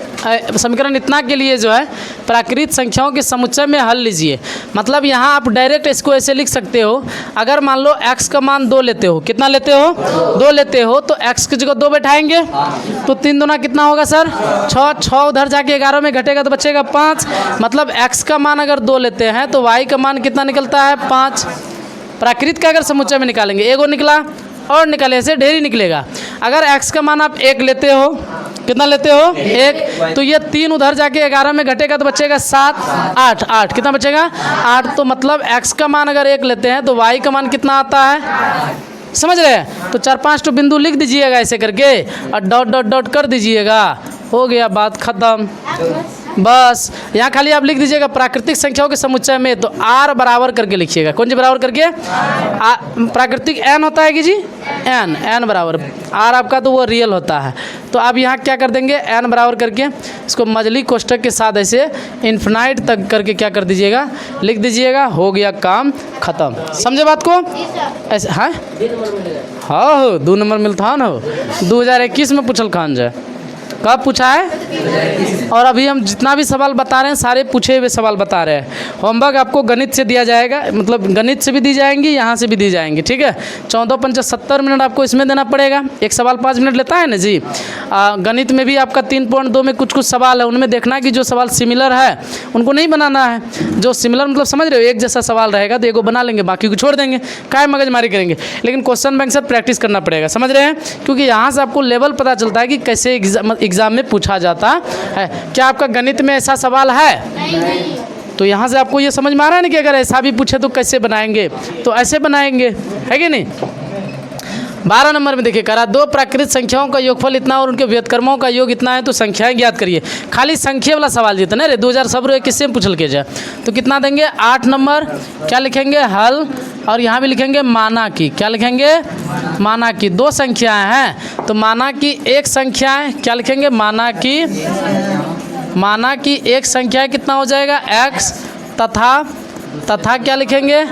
Speaker 1: समीकरण इतना के लिए जो है प्राकृतिक संख्याओं के समुच्चय में हल लीजिए। मतलब यहाँ आप डायरेक्ट इसको ऐसे लिख सकते हो। अगर मान लो x का मान 2 लेते हो, कितना लेते हो? 2 लेते हो, तो x की जगह 2 बैठाएंगे तो 3 दूना कितना होगा सर? 6 उधर जाके 11 में घटेगा तो बचेगा 5। मतलब x का मान अगर 2 लेते हैं तो y का मान कितना निकलता है? 5। प्राकृत का अगर समुच्चय में निकालेंगे, एगो निकला और निकाले, ऐसे ढेर ही निकलेगा। अगर x का मान आप 1 लेते हो, कितना लेते हो? 1, तो ये 3 उधर जाके 11 में घटेगा तो बचेगा 7, 8 कितना बचेगा? 8। तो मतलब x का मान अगर 1 लेते हैं तो y का मान कितना आता है? समझ रहे हैं? तो 4-5 तो बिंदु लिख दीजिएगा ऐसे करके और डॉट डॉट डॉट कर दीजिएगा, हो गया, बात खत्म। बस यहाँ खाली आप लिख दीजिएगा प्राकृतिक संख्याओं के समुच्चय में, तो r बराबर करके लिखिएगा। कौन सी बराबर करके? प्राकृतिक n होता है कि जी, n बराबर r आपका, तो वो रियल होता है। तो आप यहाँ क्या कर देंगे? n बराबर करके इसको मजली कोष्ठक के साथ ऐसे इन्फिनाइट तक करके क्या कर दीजिएगा? लिख दीजिएगा, हो गया, काम खत्म। समझे बात को? ऐसे हाँ हाँ 2 नंबर मिलता है ना, 2021 में पूछल खान जाए। कब पूछा है? और अभी हम जितना भी सवाल बता रहे हैं सारे पूछे हुए सवाल बता रहे हैं। होमवर्क आपको गणित से दिया जाएगा, मतलब गणित से भी दी जाएंगी, यहाँ से भी दी जाएंगी। ठीक है, 14-5 70 मिनट आपको इसमें देना पड़ेगा। एक सवाल 5 मिनट लेता है ना जी। गणित में भी आपका 3.2 में कुछ सवाल है, उनमें देखना कि जो सवाल सिमिलर है उनको नहीं बनाना है। जो सिमिलर मतलब समझ रहे हो, एक जैसा सवाल रहेगा तो एगो बना लेंगे, बाकी को छोड़ देंगे, काय मगजमारी करेंगे। लेकिन क्वेश्चन बैंक से प्रैक्टिस करना पड़ेगा, समझ रहे हैं, क्योंकि यहाँ से आपको लेवल पता चलता है कि कैसे एग्जाम में पूछा जाता है। क्या आपका गणित में ऐसा सवाल है? तो यहाँ से आपको ये समझ में आ रहा है ना कि अगर ऐसा भी पूछे तो कैसे बनाएंगे, तो ऐसे बनाएंगे, है कि नहीं। 12 नंबर में देखिए करा, दो प्राकृत संख्याओं का योगफल इतना और उनके व्युत्क्रमों का योग इतना है तो संख्याएं ज्ञात करिए। खाली संख्या वाला सवाल जीतना रे 2000 सब रो किससे पूछल के जाए, तो कितना देंगे 8 नंबर, क्या लिखेंगे हल, और यहाँ भी लिखेंगे माना की, क्या लिखेंगे माना की, दो संख्याएं हैं तो माना की एक संख्या है, क्या लिखेंगे माना की एक संख्या है, कितना हो जाएगा x, तथा क्या लिखेंगे,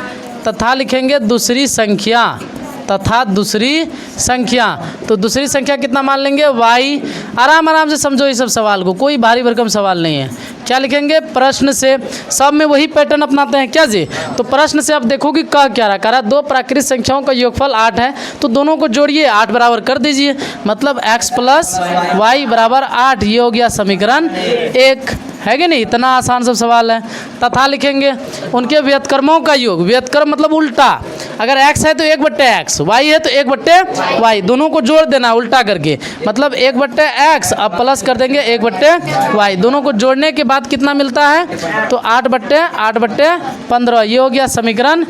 Speaker 1: तथा लिखेंगे दूसरी संख्या, तथा दूसरी संख्या, तो दूसरी संख्या कितना मान लेंगे y। आराम से समझो इस सब सवाल को, कोई भारी भरकम सवाल नहीं है। क्या लिखेंगे प्रश्न से, सब में वही पैटर्न अपनाते हैं क्या जी। तो प्रश्न से आप देखो कि कह क्या रहा, कह रहा दो प्राकृत संख्याओं का योगफल 8 है तो दोनों को जोड़िए 8 बराबर कर दीजिए, मतलब x प्लस वाई बराबर 8, ये हो गया समीकरण 1, है कि नहीं। इतना आसान सब सवाल है। तथा लिखेंगे उनके व्युत्क्रमों का योग, व्युत्क्रम मतलब उल्टा, अगर x है तो 1/x, y है तो 1/y, दोनों को जोड़ देना उल्टा करके, मतलब 1/x, अब प्लस कर देंगे 1/y, दोनों को जोड़ने के बाद कितना मिलता है, तो 8/15, ये हो गया समीकरण।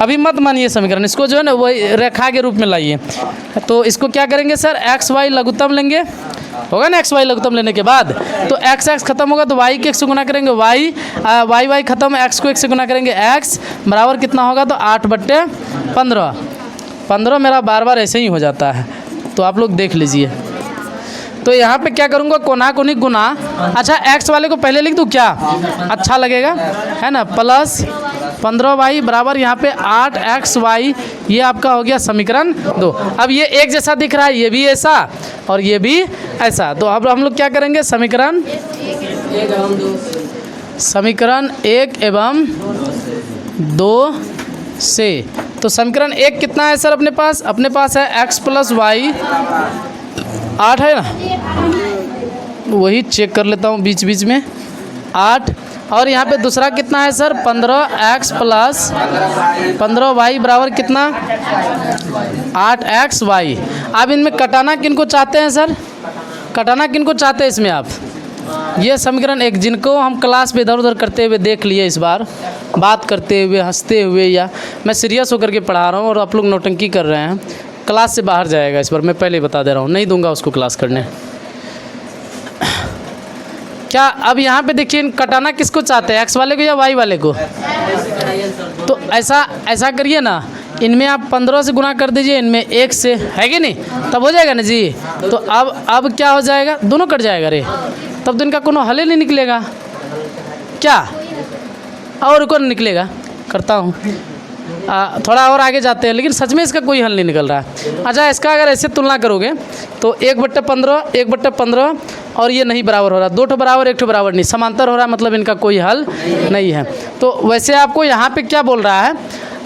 Speaker 1: अभी मत मानिए समीकरण, इसको जो है ना वही रेखा के रूप में लाइए। तो इसको क्या करेंगे सर, एक्स वाई लघुत्तम लेंगे, होगा ना एक्स वाई लघुत्तम लेने के बाद, तो एक्स खत्म होगा तो वाई के 1 से गुना करेंगे वाई खत्म, एक्स को 1 से गुना करेंगे एक्स, बराबर कितना होगा तो 8/15 मेरा बार ऐसे ही हो जाता है, तो आप लोग देख लीजिए। तो यहाँ पे क्या करूँगा, कोना कोनी गुना, अच्छा एक्स वाले को पहले लिख दूँ क्या, अच्छा लगेगा, है ना, प्लस 15y बराबर यहाँ पे 8xy, ये आपका हो गया समीकरण 2। अब ये एक जैसा दिख रहा है, ये भी ऐसा और ये भी ऐसा, तो अब हम लोग क्या करेंगे, समीकरण 1 एवं 2 से, तो समीकरण 1 कितना है सर अपने पास है x प्लस वाई 8 है ना, वही चेक कर लेता हूँ बीच में 8, और यहाँ पे दूसरा कितना है सर 15x प्लस 15y बराबर कितना 8xy। अब इनमें कटाना किनको चाहते हैं सर, कटाना किनको चाहते हैं इसमें आप, ये समीकरण 1 जिनको हम क्लास में इधर उधर करते हुए देख लिए, इस बार बात करते हुए हंसते हुए, या मैं सीरियस होकर के पढ़ा रहा हूँ और आप लोग नौटंकी कर रहे हैं, क्लास से बाहर जाएगा इस बार, मैं पहले ही बता दे रहा हूँ, नहीं दूंगा उसको क्लास करने। क्या अब यहाँ पे देखिए कटाना किसको चाहते हैं, एक्स वाले को या वाई वाले को, तो ऐसा करिए ना, इनमें आप 15 से गुना कर दीजिए, इनमें 1 से, है कि नहीं, तब हो जाएगा ना जी। तो अब क्या हो जाएगा, दोनों कट जाएगा रे, तब तो इनका कोनो हल ही नहीं निकलेगा क्या, और कौन निकलेगा, करता हूँ थोड़ा और आगे जाते हैं, लेकिन सच में इसका कोई हल नहीं निकल रहा है। अच्छा इसका अगर ऐसे तुलना करोगे तो 1/15 और ये नहीं बराबर हो रहा, 2 बराबर 1 बराबर नहीं, समांतर हो रहा है, मतलब इनका कोई हल नहीं है। तो वैसे आपको यहाँ पे क्या बोल रहा है,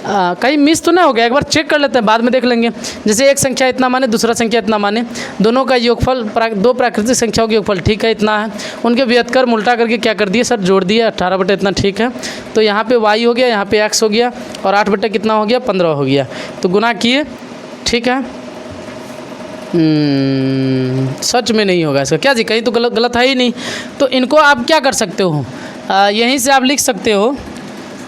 Speaker 1: कहीं मिस तो नहीं हो गया, एक बार चेक कर लेते हैं, बाद में देख लेंगे। जैसे एक संख्या इतना माने, दूसरा संख्या इतना माने, दोनों का योगफल, दो प्राकृतिक संख्याओं का योगफल ठीक है इतना है, उनके व्युत्क्रम उल्टा करके क्या कर दिए सर, जोड़ दिया, 18 इतना ठीक है। तो यहाँ पे y हो गया, यहाँ पे x हो गया, और 8 कितना हो गया 15 हो गया, तो गुना किए, ठीक है। सच में नहीं होगा इसका, क्या जी कहीं तो गलत है ही नहीं। तो इनको आप क्या कर सकते हो, यहीं से आप लिख सकते हो,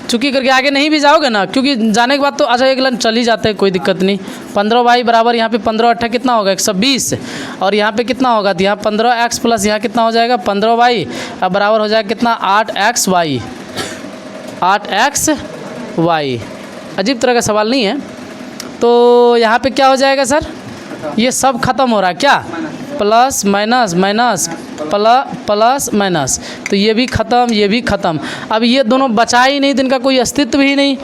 Speaker 1: चूँकि करके आगे नहीं भी जाओगे ना, क्योंकि जाने के बाद तो अच्छा एक लाइन चल ही जाता है, कोई दिक्कत नहीं। 15y बराबर यहाँ पे 15 8 कितना होगा 120, और यहाँ पे कितना होगा, तो यहाँ 15x प्लस यहाँ कितना हो जाएगा 15y, अब बराबर हो जाएगा कितना 8xy। अजीब तरह का सवाल नहीं है। तो यहाँ पे क्या हो जाएगा सर, ये सब खत्म हो रहा है क्या, plus minus minus plus minus, तो ये भी ख़त्म, ये भी ख़त्म। अब ये दोनों बचा ही नहीं, तो इनका कोई अस्तित्व ही नहीं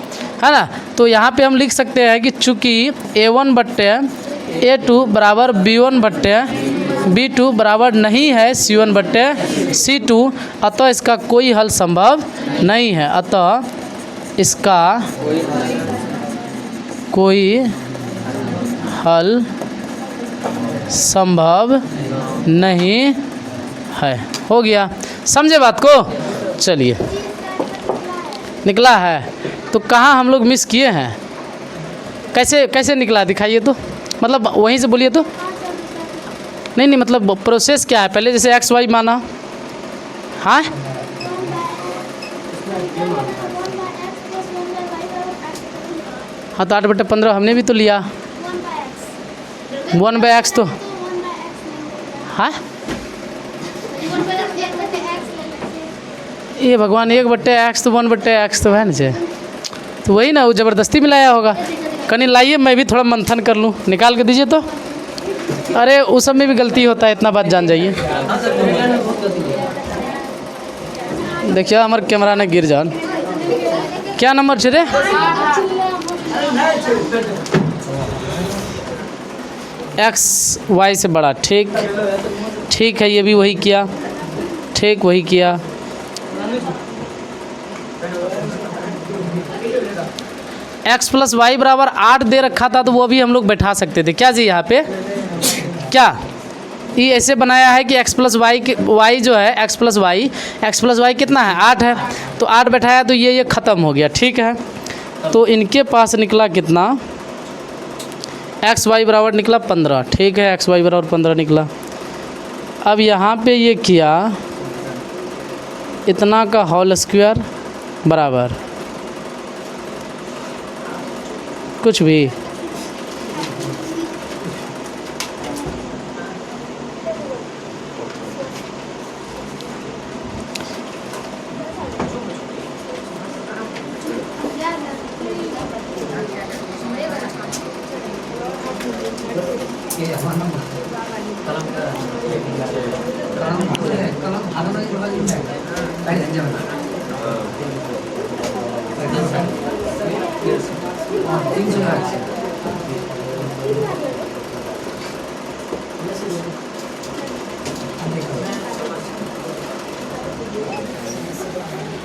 Speaker 1: है ना। तो यहाँ पे हम लिख सकते हैं कि चूँकि A1/A2 बराबर B1/B2 बराबर नहीं है C1/C2, अतः इसका कोई हल संभव नहीं है, अतः इसका कोई हल संभव नहीं है। हो गया, समझे बात को, चलिए निकला है। तो कहाँ हम लोग मिस किए हैं, कैसे कैसे निकला दिखाइए तो, मतलब वहीं से बोलिए तो। नहीं मतलब प्रोसेस क्या है, पहले जैसे एक्स वाई माना, हाँ हाँ तो 8/15 हमने भी तो लिया, 1/x तो, हाँ ये भगवान 1/x तो 1/x तो है ना, तो वही ना, वो ज़बरदस्ती मिलाया होगा। कहीं लाइए मैं भी थोड़ा मंथन कर लूँ, निकाल के दीजिए तो। अरे उस सब में भी गलती होता है, इतना बात जान जाइए। देखिए हमारे कैमरा ने गिर जान, क्या नंबर छे एक्स वाई से बड़ा, ठीक ठीक है, ये भी वही किया, ठीक वही किया। x + y = 8 दे रखा था, तो वो भी हम लोग बैठा सकते थे क्या जी, यहाँ पे क्या ये ऐसे बनाया है कि x + y जो है x + y कितना है 8 है, तो 8 बैठाया तो ये ख़त्म हो गया, ठीक है। तो इनके पास निकला कितना, x y = निकला 15, ठीक है, x y = 15 निकला। अब यहाँ पे ये किया इतना का होल स्क्वायर बराबर कुछ भी,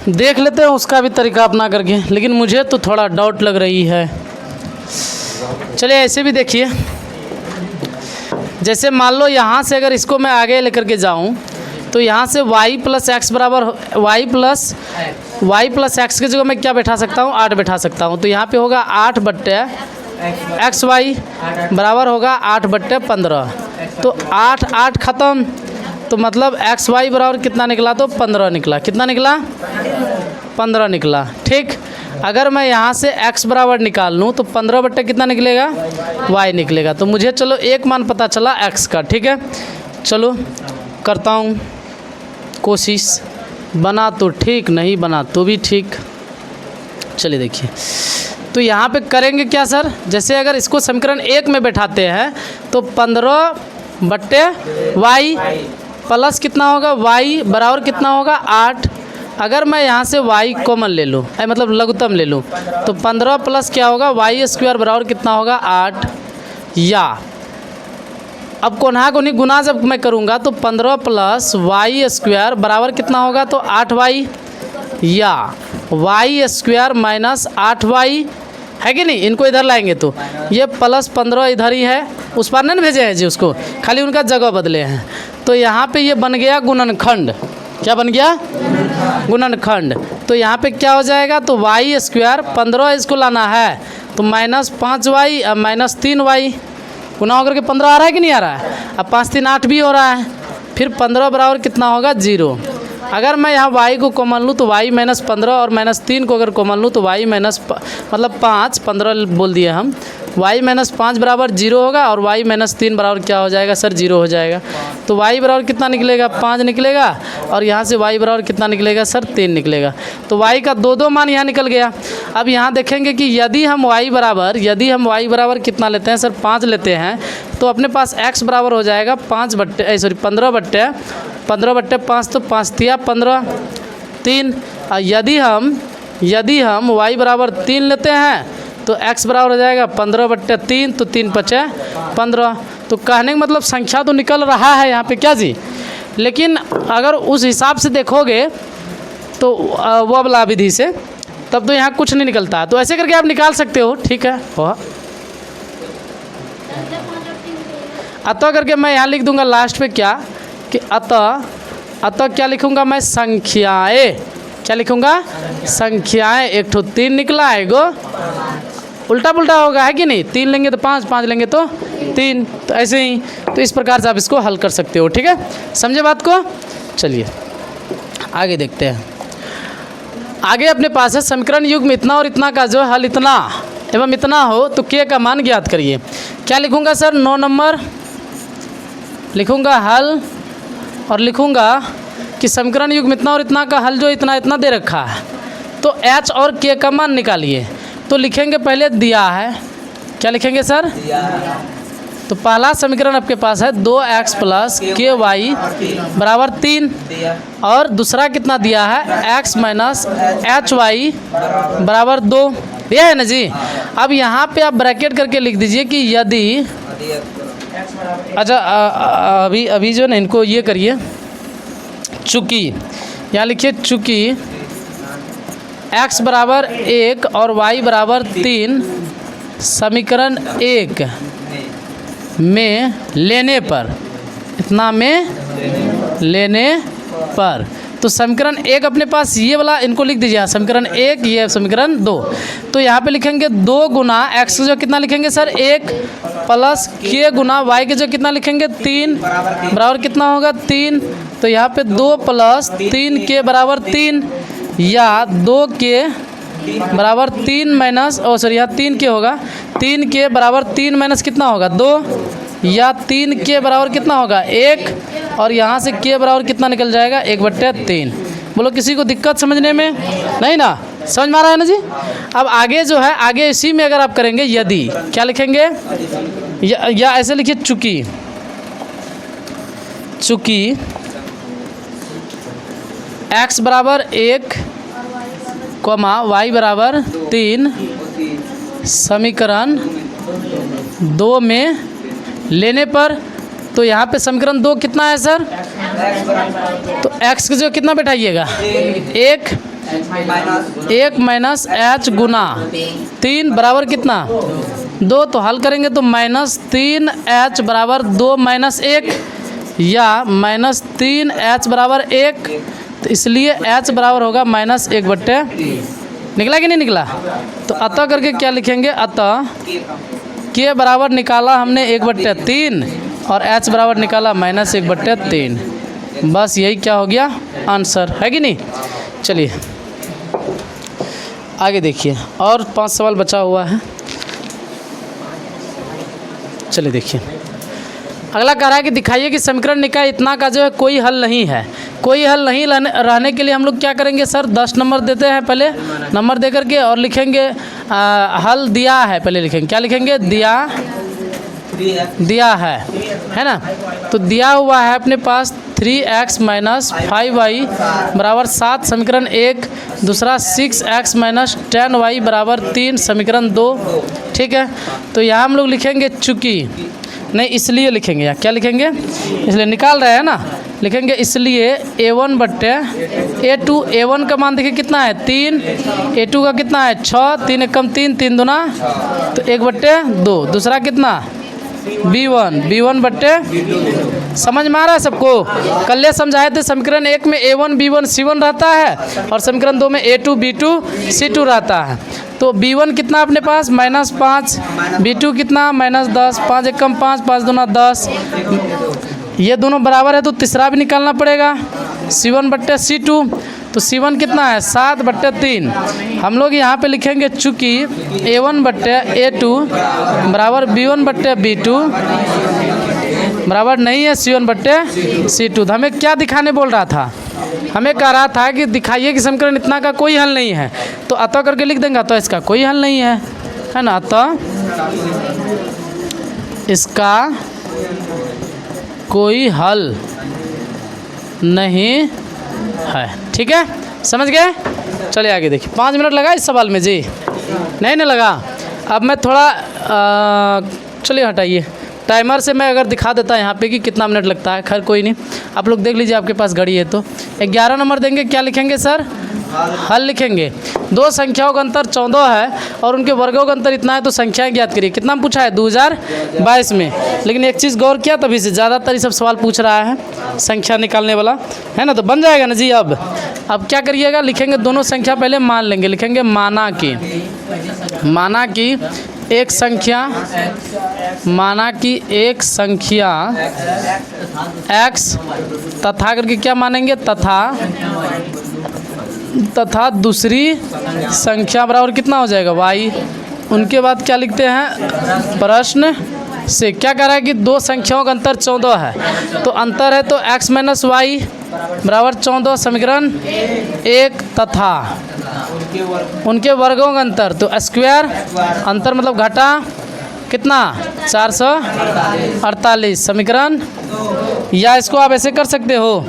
Speaker 1: देख लेते हैं उसका भी तरीका अपना करके, लेकिन मुझे तो थोड़ा डाउट लग रही है। चलिए ऐसे भी देखिए, जैसे मान लो यहाँ से अगर इसको मैं आगे लेकर के जाऊँ तो यहाँ से y + x = y + x की जगह मैं क्या बैठा सकता हूँ, 8 बैठा सकता हूँ। तो यहाँ पे होगा 8/xy बराबर होगा 8/15, तो 8 ख़त्म, तो मतलब xy बराबर कितना निकला, तो 15 निकला। कितना निकला, 15 निकला, ठीक। अगर मैं यहाँ से x बराबर निकाल लूँ तो 15 कितना निकलेगा, y निकलेगा। तो मुझे चलो एक मान पता चला x का, ठीक है। चलो करता हूँ कोशिश, बना तो ठीक, नहीं बना तो भी ठीक। चलिए देखिए, तो यहाँ पे करेंगे क्या सर, जैसे अगर इसको समीकरण 1 में बैठाते हैं तो 15/y प्लस कितना होगा, y बराबर कितना होगा 8। अगर मैं यहाँ से y कॉमन ले लूँ, मतलब लघुत्तम ले लूँ, तो 15 प्लस क्या होगा, y² बराबर कितना होगा 8। या अब कोना कोनी गुना जब मैं करूँगा तो 15 + y² बराबर कितना होगा, तो 8y, या y² - 8y है कि नहीं। इनको इधर लाएंगे तो ये +15 इधर ही है, उस पार नहीं भेजे हैं जी उसको, खाली उनका जगह बदले हैं। तो यहाँ पे ये बन गया गुणनखंड, क्या बन गया, गुणनखंड। तो यहाँ पे क्या हो जाएगा, तो y² 15 इसको लाना है तो -5y -3y, गुना होकर के 15 आ रहा है कि नहीं आ रहा है। अब 5 3 8 भी हो रहा है, फिर 15 बराबर कितना होगा 0। अगर मैं यहाँ y को कॉमन लूँ तो y - 15 और -3 को अगर कॉमन लूँ तो y मतलब 5 15 बोल दिए हम, y - 5 बराबर 0 होगा और y - 3 बराबर क्या हो जाएगा सर, 0 हो जाएगा। तो y बराबर कितना निकलेगा, 5 निकलेगा, और यहाँ से y बराबर कितना निकलेगा सर, 3 निकलेगा। तो y का 2 मान यहाँ निकल गया। अब यहाँ देखेंगे कि यदि हम y बराबर कितना लेते हैं सर, 5 लेते हैं, तो अपने पास x बराबर हो जाएगा 15/5, तो 5 तिया 15 3। यदि हम y बराबर 3 लेते हैं तो x बराबर हो जाएगा 15/3, तो 3 × 5 = 15। तो कहने का मतलब संख्या तो निकल रहा है यहाँ पे क्या जी, लेकिन अगर उस हिसाब से देखोगे तो वो वाला विधि से, तब तो यहाँ कुछ नहीं निकलता है। तो ऐसे करके आप निकाल सकते हो, ठीक है। अतः करके मैं यहाँ लिख दूंगा लास्ट पे क्या, कि अतः क्या लिखूंगा मैं, संख्याएं, क्या लिखूँगा, संख्याएं। एक ठो 3 निकला है, एगो उल्टा पुल्टा होगा, है कि नहीं। 3 लेंगे तो 5, 5 लेंगे तो 3, तो ऐसे ही। तो इस प्रकार से आप इसको हल कर सकते हो, ठीक है। समझे बात को। चलिए आगे देखते हैं। आगे अपने पास है समीकरण युग्म इतना और इतना का जो हल इतना एवं इतना हो तो के का मान ज्ञात करिए। क्या लिखूँगा सर, 9 नंबर लिखूँगा हल, और लिखूँगा कि समीकरण युग्म इतना और इतना का हल जो इतना इतना दे रखा है, तो एच और के का मान निकालिए। तो लिखेंगे पहले दिया है, क्या लिखेंगे सर, तो पहला समीकरण आपके पास है 2x प्लस के वाई बराबर 3, और दूसरा कितना दिया है, x माइनस एच वाई बराबर 2, दिया है ना जी। अब यहाँ पे आप ब्रैकेट करके लिख दीजिए कि यदि, अच्छा अभी जो ना इनको ये करिए, चूँकि यहाँ लिखिए चूँकि x बराबर 1 और y बराबर 3 समीकरण 1 में लेने पर, इतना में लेने पर, तो समीकरण 1 अपने पास ये वाला इनको लिख दीजिए, समीकरण 1 ये समीकरण 2। तो यहाँ पे लिखेंगे 2 गुना x जो कितना लिखेंगे सर 1 प्लस k गुना y के जो कितना लिखेंगे 3 बराबर कितना होगा 3। तो यहाँ पे 2 प्लस 3 के बराबर 3, या 2 के बराबर 3 माइनस सॉरी यहाँ 3 के होगा, 3 के बराबर 3 माइनस कितना होगा 2, या 3 के बराबर कितना होगा 1, और यहाँ से के बराबर कितना निकल जाएगा 1/3। बोलो किसी को दिक्कत समझने में, नहीं ना, समझ में आ रहा है ना जी। अब आगे जो है, आगे इसी में अगर आप करेंगे यदि, क्या लिखेंगे, या ऐसे लिखिए चूँकि, चूँकि x बराबर 1 कोमा y बराबर 3 समीकरण 2 में लेने पर, तो यहाँ पे समीकरण 2 कितना है सर, तो x जो कितना बैठाइएगा 1 माइनस एच गुना 3 बराबर कितना 2, तो हल करेंगे तो -3h बराबर 2 माइनस 1, या -3h बराबर 1, तो इसलिए h बराबर होगा -1/3। निकला कि नहीं निकला। तो अतः करके क्या लिखेंगे, अतः k बराबर निकाला हमने 1/3 और h बराबर निकाला -1/3। बस यही क्या हो गया आंसर, है कि नहीं। चलिए आगे देखिए, और 5 सवाल बचा हुआ है। चलिए देखिए, अगला कह रहा है कि दिखाइए कि समीकरण निकाय इतना का जो है कोई हल नहीं है। कोई हल नहीं रहने के लिए हम लोग क्या करेंगे सर, 10 नंबर देते हैं पहले, नंबर दे करके, और लिखेंगे हल दिया है, पहले लिखेंगे, क्या लिखेंगे, दिया है ना। तो दिया हुआ है अपने पास 3x माइनस 5y बराबर 7 समीकरण 1, दूसरा 6x माइनस 10y बराबर 3 समीकरण 2, ठीक है। तो यहाँ हम लोग लिखेंगे चूँकि, नहीं इसलिए लिखेंगे, यहाँ क्या लिखेंगे, इसलिए निकाल रहे हैं ना, लिखेंगे इसलिए a1/a2, a1 का मान देखिए कितना है 3, a2 का कितना है 6, 3 एकम 3, 3 दूना तो 1/2, दूसरा कितना b1/, समझ में आ रहा है सबको। कल समझाए थे समीकरण 1 में a1 b1 c1 रहता है, और समीकरण 2 में a2 b2 c2 रहता है। तो b1 कितना अपने पास -5, b2 कितना -10, 5 एकम 5, 5 दूना 10, ये दोनों बराबर है तो तीसरा भी निकालना पड़ेगा c1/c2, तो c1 कितना है 7/3। हम लोग यहाँ पे लिखेंगे चूँकि a1/a2 बराबर b1/b2 बराबर नहीं है c1/c2। तो हमें क्या दिखाने बोल रहा था, हमें कह रहा था कि दिखाइए कि समीकरण इतना का कोई हल नहीं है, तो अतः करके लिख देंगे, तो इसका कोई हल नहीं है ना, अतः इसका कोई हल नहीं है, ठीक है, समझ गए। चलिए आगे देखिए, 5 मिनट लगा इस सवाल में जी, नहीं लगा। अब मैं थोड़ा चलिए हटाइए, टाइमर से मैं अगर दिखा देता यहाँ पे कि कितना मिनट लगता है, खैर कोई नहीं, आप लोग देख लीजिए, आपके पास घड़ी है। तो 11 नंबर देंगे, क्या लिखेंगे सर, हल लिखेंगे। दो संख्याओं का अंतर 14 है और उनके वर्गों का अंतर इतना है, तो संख्याएं ज्ञात करिए। कितना में पूछा है 2022 में, लेकिन एक चीज़ गौर किया, तभी से ज़्यादातर ये सब सवाल पूछ रहा है संख्या निकालने वाला, है ना। तो बन जाएगा ना जी। अब अब क्या करिएगा, लिखेंगे दोनों संख्या पहले मान लेंगे, लिखेंगे माना कि एक संख्या, माना कि एक संख्या x तथा करके क्या मानेंगे, तथा दूसरी संख्या बराबर कितना हो जाएगा y। उनके बाद क्या लिखते हैं, प्रश्न से क्या कह रहा है कि दो संख्याओं का अंतर 14 है, तो अंतर है तो x माइनस वाई बराबर 14, समीकरण 1 तथा उनके वर्गों का अंतर, तो स्क्वायर अंतर मतलब घटा कितना 448, समीकरण, या इसको आप ऐसे कर सकते हो,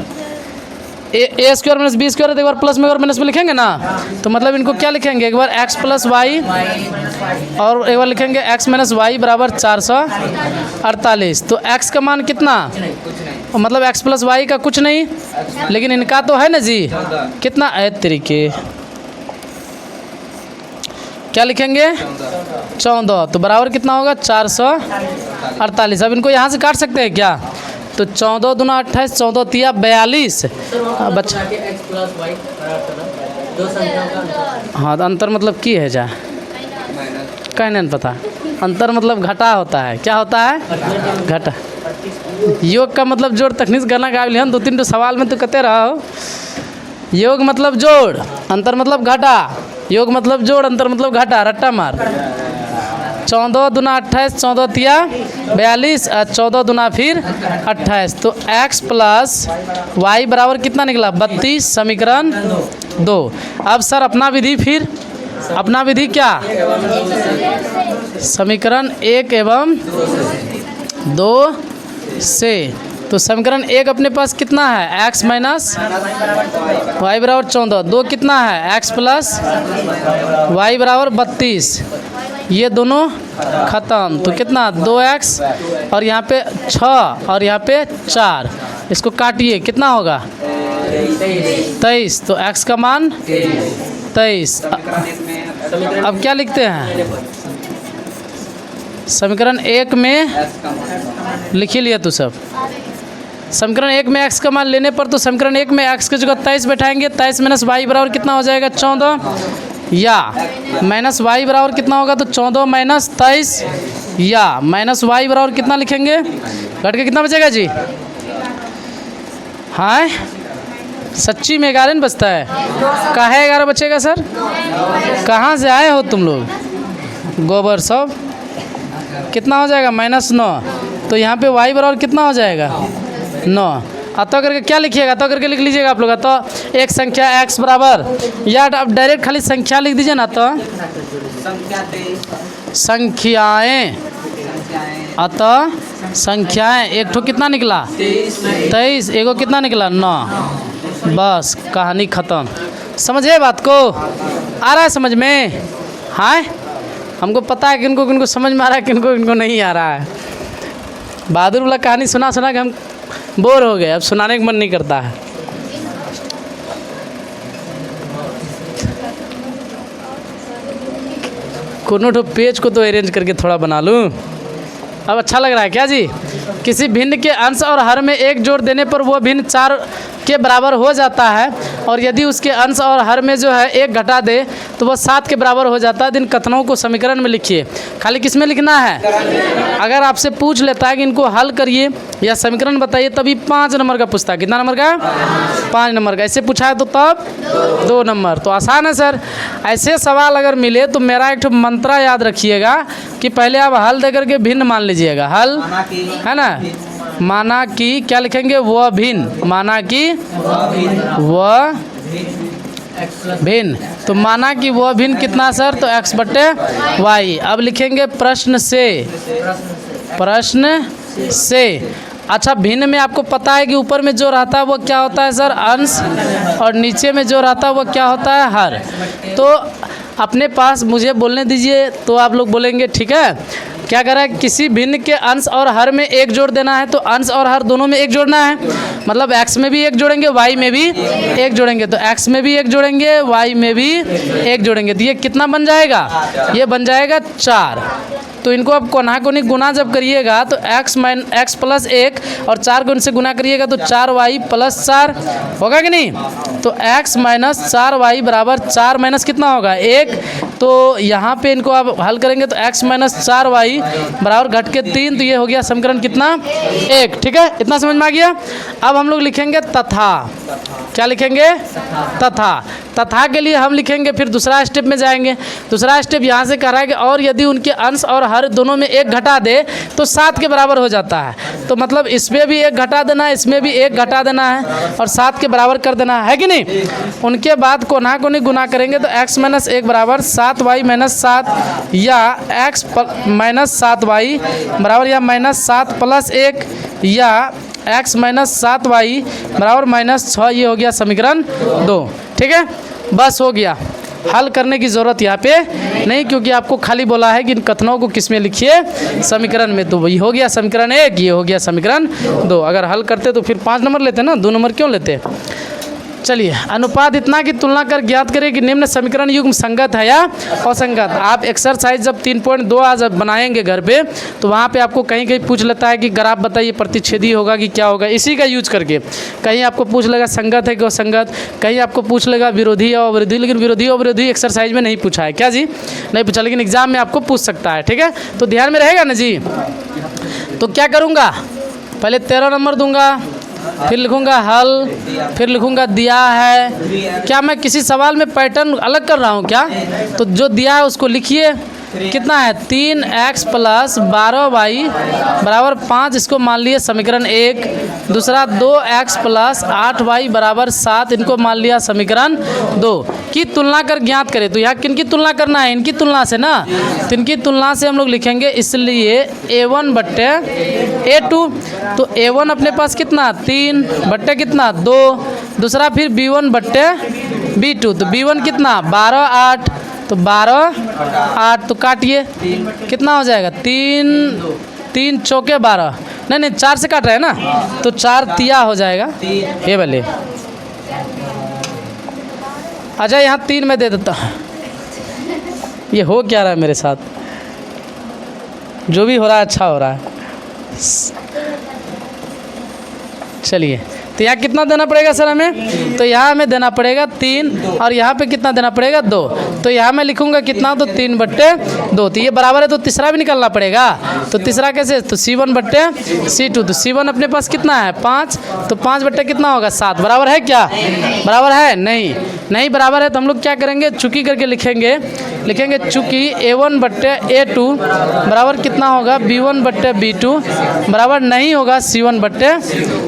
Speaker 1: ए स्क्वायर माइनस बी स्क्वायर, एक बार प्लस में एक बार माइनस में लिखेंगे ना, तो मतलब इनको क्या लिखेंगे, एक बार x प्लस वाई और एक बार लिखेंगे x माइनस वाई बराबर 448। तो x का मान कितना, मतलब x प्लस वाई का कुछ नहीं, लेकिन इनका तो है ना जी, कितना है तरीके, क्या लिखेंगे 14, तो बराबर कितना होगा 448। अब इनको यहाँ से काट सकते हैं क्या, तो 14 दूना 28, 14 तिया 42 बच्चा, हाँ तो अंतर मतलब की है जा कहने नहीं पता, अंतर मतलब घटा होता है, क्या होता है घटा। योग का मतलब जोड़ तकनीक गाना गा लिहन, 2-3 सवाल में तो कहते रहो, योग मतलब जोड़, अंतर मतलब घटा, योग मतलब जोड़, अंतर मतलब घटा, रट्टा मार। 14 दूना 28, 14 तिया 42, 14 दूना फिर 28, तो x प्लस वाई बराबर कितना निकला 32, समीकरण 2। अब सर अपना विधि, फिर अपना विधि क्या, समीकरण 1 एवं 2 से, तो समीकरण 1 अपने पास कितना है, x माइनस वाई बराबर 14, 2 कितना है x प्लस वाई बराबर 32, ये दोनों ख़त्म, तो कितना 2x और यहाँ पे 6 और यहाँ पे 4, इसको काटिए कितना होगा 23, तो x का मान 23। अब क्या लिखते हैं, समीकरण 1 में लिख ही लिया तो सब, समीकरण 1 में x का मान लेने पर, तो समीकरण 1 में x की जगह 23 बैठाएंगे, 23 माइनस वाई बराबर कितना हो जाएगा 14, या माइनस वाई बराबर कितना होगा, तो 14 माइनस 23, या माइनस वाई बराबर कितना लिखेंगे, घट के कितना बचेगा जी, हाँ सच्ची में 11 बचता है, काहे 11 बचेगा सर, कहाँ से आए हो तुम लोग, गोबर सब, कितना हो जाएगा -9, तो यहाँ पे y बराबर कितना हो जाएगा 9। अतः करके क्या लिखिएगा, अतः करके लिख लीजिएगा आप लोग, अतः एक संख्या x बराबर, या आप डायरेक्ट खाली संख्या लिख दीजिए ना, तो संख्याएं, अतः संख्याएं, एक ठो कितना निकला 23, एगो कितना निकला 9, बस कहानी ख़त्म। समझे बात को, आ रहा है समझ में, हाँ हमको पता है किनको किनको समझ में आ रहा है, किनको किनको नहीं आ रहा है। बहादुर वाला कहानी सुना सुना के हम बोर हो गए, अब सुनाने का मन नहीं करता है। कोनो ठो पेज को तो अरेंज करके थोड़ा बना लूँ, अब अच्छा लग रहा है क्या जी। किसी भिन्न के अंश और हर में 1 जोड़ देने पर वह भिन्न 4 के बराबर हो जाता है, और यदि उसके अंश और हर में जो है 1 घटा दे तो वह 7 के बराबर हो जाता है। इन कथनों को समीकरण में लिखिए, खाली किस में लिखना है, अगर आपसे पूछ लेता है कि इनको हल करिए या समीकरण बताइए, तभी 5 नंबर का पूछता है, कितना नंबर का 5 नंबर का, ऐसे पूछा है तो तब 2 नंबर, तो आसान है सर। ऐसे सवाल अगर मिले तो मेरा एक मंत्र याद रखिएगा कि पहले आप हल दे करके भिन्न मान लीजिएगा, हल है ना, माना कि क्या लिखेंगे, वह भिन्न, माना कि वह भिन्न, तो माना कि वह भिन्न कितना सर, तो x बटे वाई। अब लिखेंगे प्रश्न से, प्रश्न से, अच्छा भिन्न में आपको पता है कि ऊपर में जो रहता है वो क्या होता है सर, अंश, और नीचे में जो रहता है वो क्या होता है, हर। तो अपने पास मुझे बोलने दीजिए तो आप लोग बोलेंगे, ठीक है। क्या कह रहा है, किसी भिन्न के अंश और हर में 1 जोड़ देना है, तो अंश और हर दोनों में 1 जोड़ना है, मतलब x में भी 1 जोड़ेंगे, y में भी 1 जोड़ेंगे, तो x में भी 1 जोड़ेंगे, y में भी 1 जोड़ेंगे, तो ये कितना बन जाएगा, ये बन जाएगा 4। तो इनको अब कोना कोनी गुना जब करिएगा तो x प्लस 1 और 4 को इनसे गुना करिएगा तो 4y प्लस 4 होगा कि नहीं। तो x माइनस 4y बराबर 4 माइनस कितना होगा 1। तो यहाँ पे इनको आप हल करेंगे तो x माइनस 4y बराबर घट के 3, तो ये हो गया समीकरण कितना 1। ठीक है, इतना समझ में आ गया। अब हम लोग लिखेंगे तथा। क्या लिखेंगे तथा के लिए हम लिखेंगे, फिर दूसरा स्टेप में जाएंगे। दूसरा स्टेप यहाँ से कह रहा है कि और यदि उनके अंश और हर दोनों में 1 घटा दे तो 7 के बराबर हो जाता है। तो मतलब इसमें भी 1 घटा देना है, इसमें भी 1 घटा देना है और 7 के बराबर कर देना है कि नहीं। उनके बाद कोना कोनी गुना करेंगे तो x माइनस 1 बराबर 7y माइनस 7 या x माइनस 7y बराबर या माइनस 7 प्लस 1 या x माइनस 7y बराबर माइनस 6। ये हो गया समीकरण 2। ठीक है, बस हो गया। हल करने की ज़रूरत यहाँ पे नहीं, क्योंकि आपको खाली बोला है कि इन कथनों को किस में लिखिए, समीकरण में। तो ये हो गया समीकरण 1, ये हो गया समीकरण 2। अगर हल करते तो फिर 5 नंबर लेते ना, 2 नंबर क्यों लेते। चलिए, अनुपात इतना की तुलना कर ज्ञात करें कि निम्न समीकरण युग्म संगत है या असंगत। आप एक्सरसाइज जब 3.2 आज बनाएंगे घर पे तो वहाँ पे आपको कहीं कहीं पूछ लेता है कि ग्राफ बताइए प्रतिच्छेदी होगा कि क्या होगा, इसी का यूज करके कहीं आपको पूछ लेगा संगत है कि असंगत, कहीं आपको पूछ लेगा विरोधी या अविरोधी। लेकिन विरोधी अविरोधी एक्सरसाइज में नहीं पूछा है, क्या जी, नहीं पूछा, लेकिन एग्जाम में आपको पूछ सकता है। ठीक है, तो ध्यान में रहेगा ना जी। तो क्या करूँगा, पहले 13 नंबर दूंगा, फिर लिखूंगा हल, फिर लिखूंगा दिया है। क्या मैं किसी सवाल में पैटर्न अलग कर रहा हूँ क्या। तो जो दिया है उसको लिखिए, कितना है 3x प्लस 12y बराबर 5, इसको मान लिए समीकरण 1। दूसरा 2x प्लस 8y बराबर 7, इनको मान लिया समीकरण 2 की तुलना कर ज्ञात करें। तो यहाँ किन की तुलना करना है, इनकी तुलना से ना। तो इनकी तुलना से हम लोग लिखेंगे, इसलिए a1 बट्टे a2। तो a1 अपने पास कितना 3 बट्टे कितना 2, दूसरा फिर b1 बट्टे b2। तो b1 कितना 12 8, तो 12 8, तो काटिए कितना हो जाएगा 3 चौके 12, नहीं 4 से काट रहे हैं ना, तो 4 तिया हो जाएगा ये वाले। अच्छा, यहाँ 3 में दे देता हूँ। ये हो क्या रहा है मेरे साथ, जो भी हो रहा है अच्छा हो रहा है। चलिए, तो यहाँ कितना देना पड़ेगा सर हमें, तो यहाँ हमें देना पड़ेगा 3 और यहाँ पे कितना देना पड़ेगा 2। तो यहाँ मैं लिखूंगा कितना, तो 3 बट्टे 2। तो ये बराबर है, तो तीसरा भी निकालना पड़ेगा। तो तीसरा कैसे, तो C1 बट्टे C2। तो C1 अपने पास कितना है 5, तो 5 बट्टे कितना होगा 7। बराबर है क्या, बराबर है नहीं बराबर है। तो हम लोग क्या करेंगे, चुकी करके लिखेंगे चूँकि a1 बट्टे a2 बराबर कितना होगा b1 बट्टे b2 बराबर नहीं होगा c1 बट्टे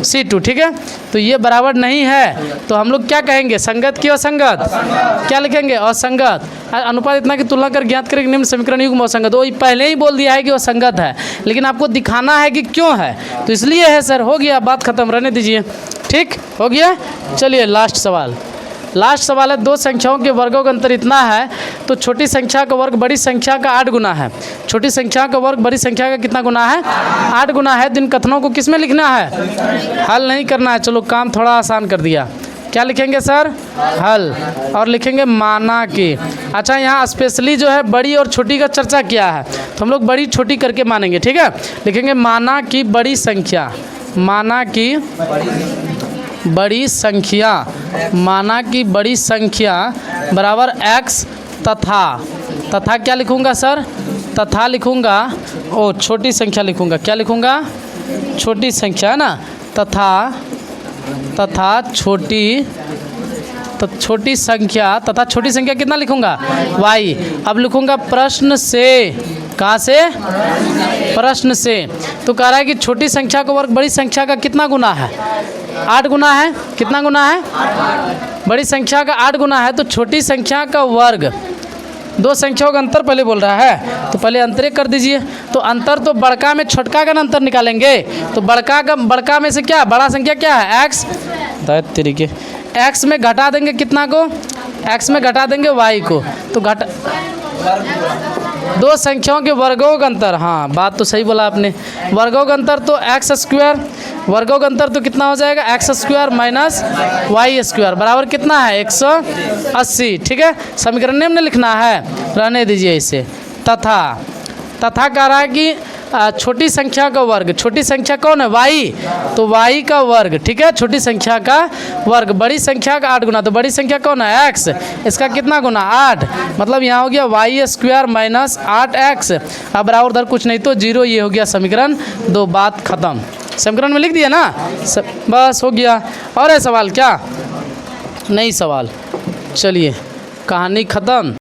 Speaker 1: c2। ठीक है, तो ये बराबर नहीं है, तो हम लोग क्या कहेंगे, संगत की असंगत। क्या लिखेंगे, असंगत। अनुपात इतना की तुलना कर ज्ञात करें निम्न समीकरण युग्म असंगत। वो पहले ही बोल दिया है कि वो संगत है, लेकिन आपको दिखाना है कि क्यों है, तो इसलिए है सर। हो गया, बात खत्म, रहने दीजिए। ठीक हो गया। चलिए लास्ट सवाल है, 2 संख्याओं के वर्गों का अंतर इतना है तो छोटी संख्या का वर्ग बड़ी संख्या का 8 गुना है। छोटी संख्या का वर्ग बड़ी संख्या का कितना गुना है, 8 गुना है। तो इन कथनों को किस में लिखना है, हल नहीं करना है। चलो काम थोड़ा आसान कर दिया। क्या लिखेंगे सर, हल, और लिखेंगे माना कि। अच्छा, यहाँ स्पेशली जो है बड़ी और छोटी का चर्चा किया है, तो हम लोग बड़ी छोटी करके मानेंगे। ठीक है, लिखेंगे माना कि बड़ी संख्या, माना कि बड़ी संख्या बराबर x तथा क्या लिखूंगा सर, तथा लिखूंगा छोटी संख्या लिखूंगा। क्या लिखूंगा, छोटी संख्या है ना, तथा छोटी संख्या कितना लिखूंगा y। अब लिखूंगा प्रश्न से, कहाँ से, प्रश्न से। तो कह रहा है कि छोटी संख्या का वर्ग बड़ी संख्या का कितना गुना है, 8 गुना है। कितना गुना है, बड़ी संख्या का 8 गुना है। तो छोटी संख्या का वर्ग, 2 संख्याओं का अंतर पहले बोल रहा है, तो पहले अंतरे कर दीजिए। तो अंतर तो बड़का में छोटका का अंतर निकालेंगे। तो बड़का में से क्या, बड़ा संख्या क्या है x, तरीके x में घटा देंगे कितना को, x में घटा देंगे y को। तो 2 संख्याओं के वर्गों का अंतर, हाँ बात तो सही बोला आपने। वर्गों का अंतर तो x स्क्वायर, वर्गों का अंतर तो कितना हो जाएगा x square minus y square बराबर कितना है 180। ठीक है, समीकरण में लिखना है, रहने दीजिए इसे। तथा तथा कह रहा है कि छोटी संख्या का वर्ग, छोटी संख्या कौन है y, तो y का वर्ग, ठीक है, छोटी संख्या का वर्ग, बड़ी संख्या का 8 गुना, तो बड़ी संख्या कौन है x, इसका कितना गुना 8, मतलब यहाँ हो गया y स्क्वायर माइनस 8x। अब बराबर उधर कुछ नहीं तो 0, ये हो गया समीकरण 2, बात खत्म। समीकरण में लिख दिया ना, बस हो गया। और है सवाल क्या? नहीं सवाल, चलिए कहानी ख़त्म।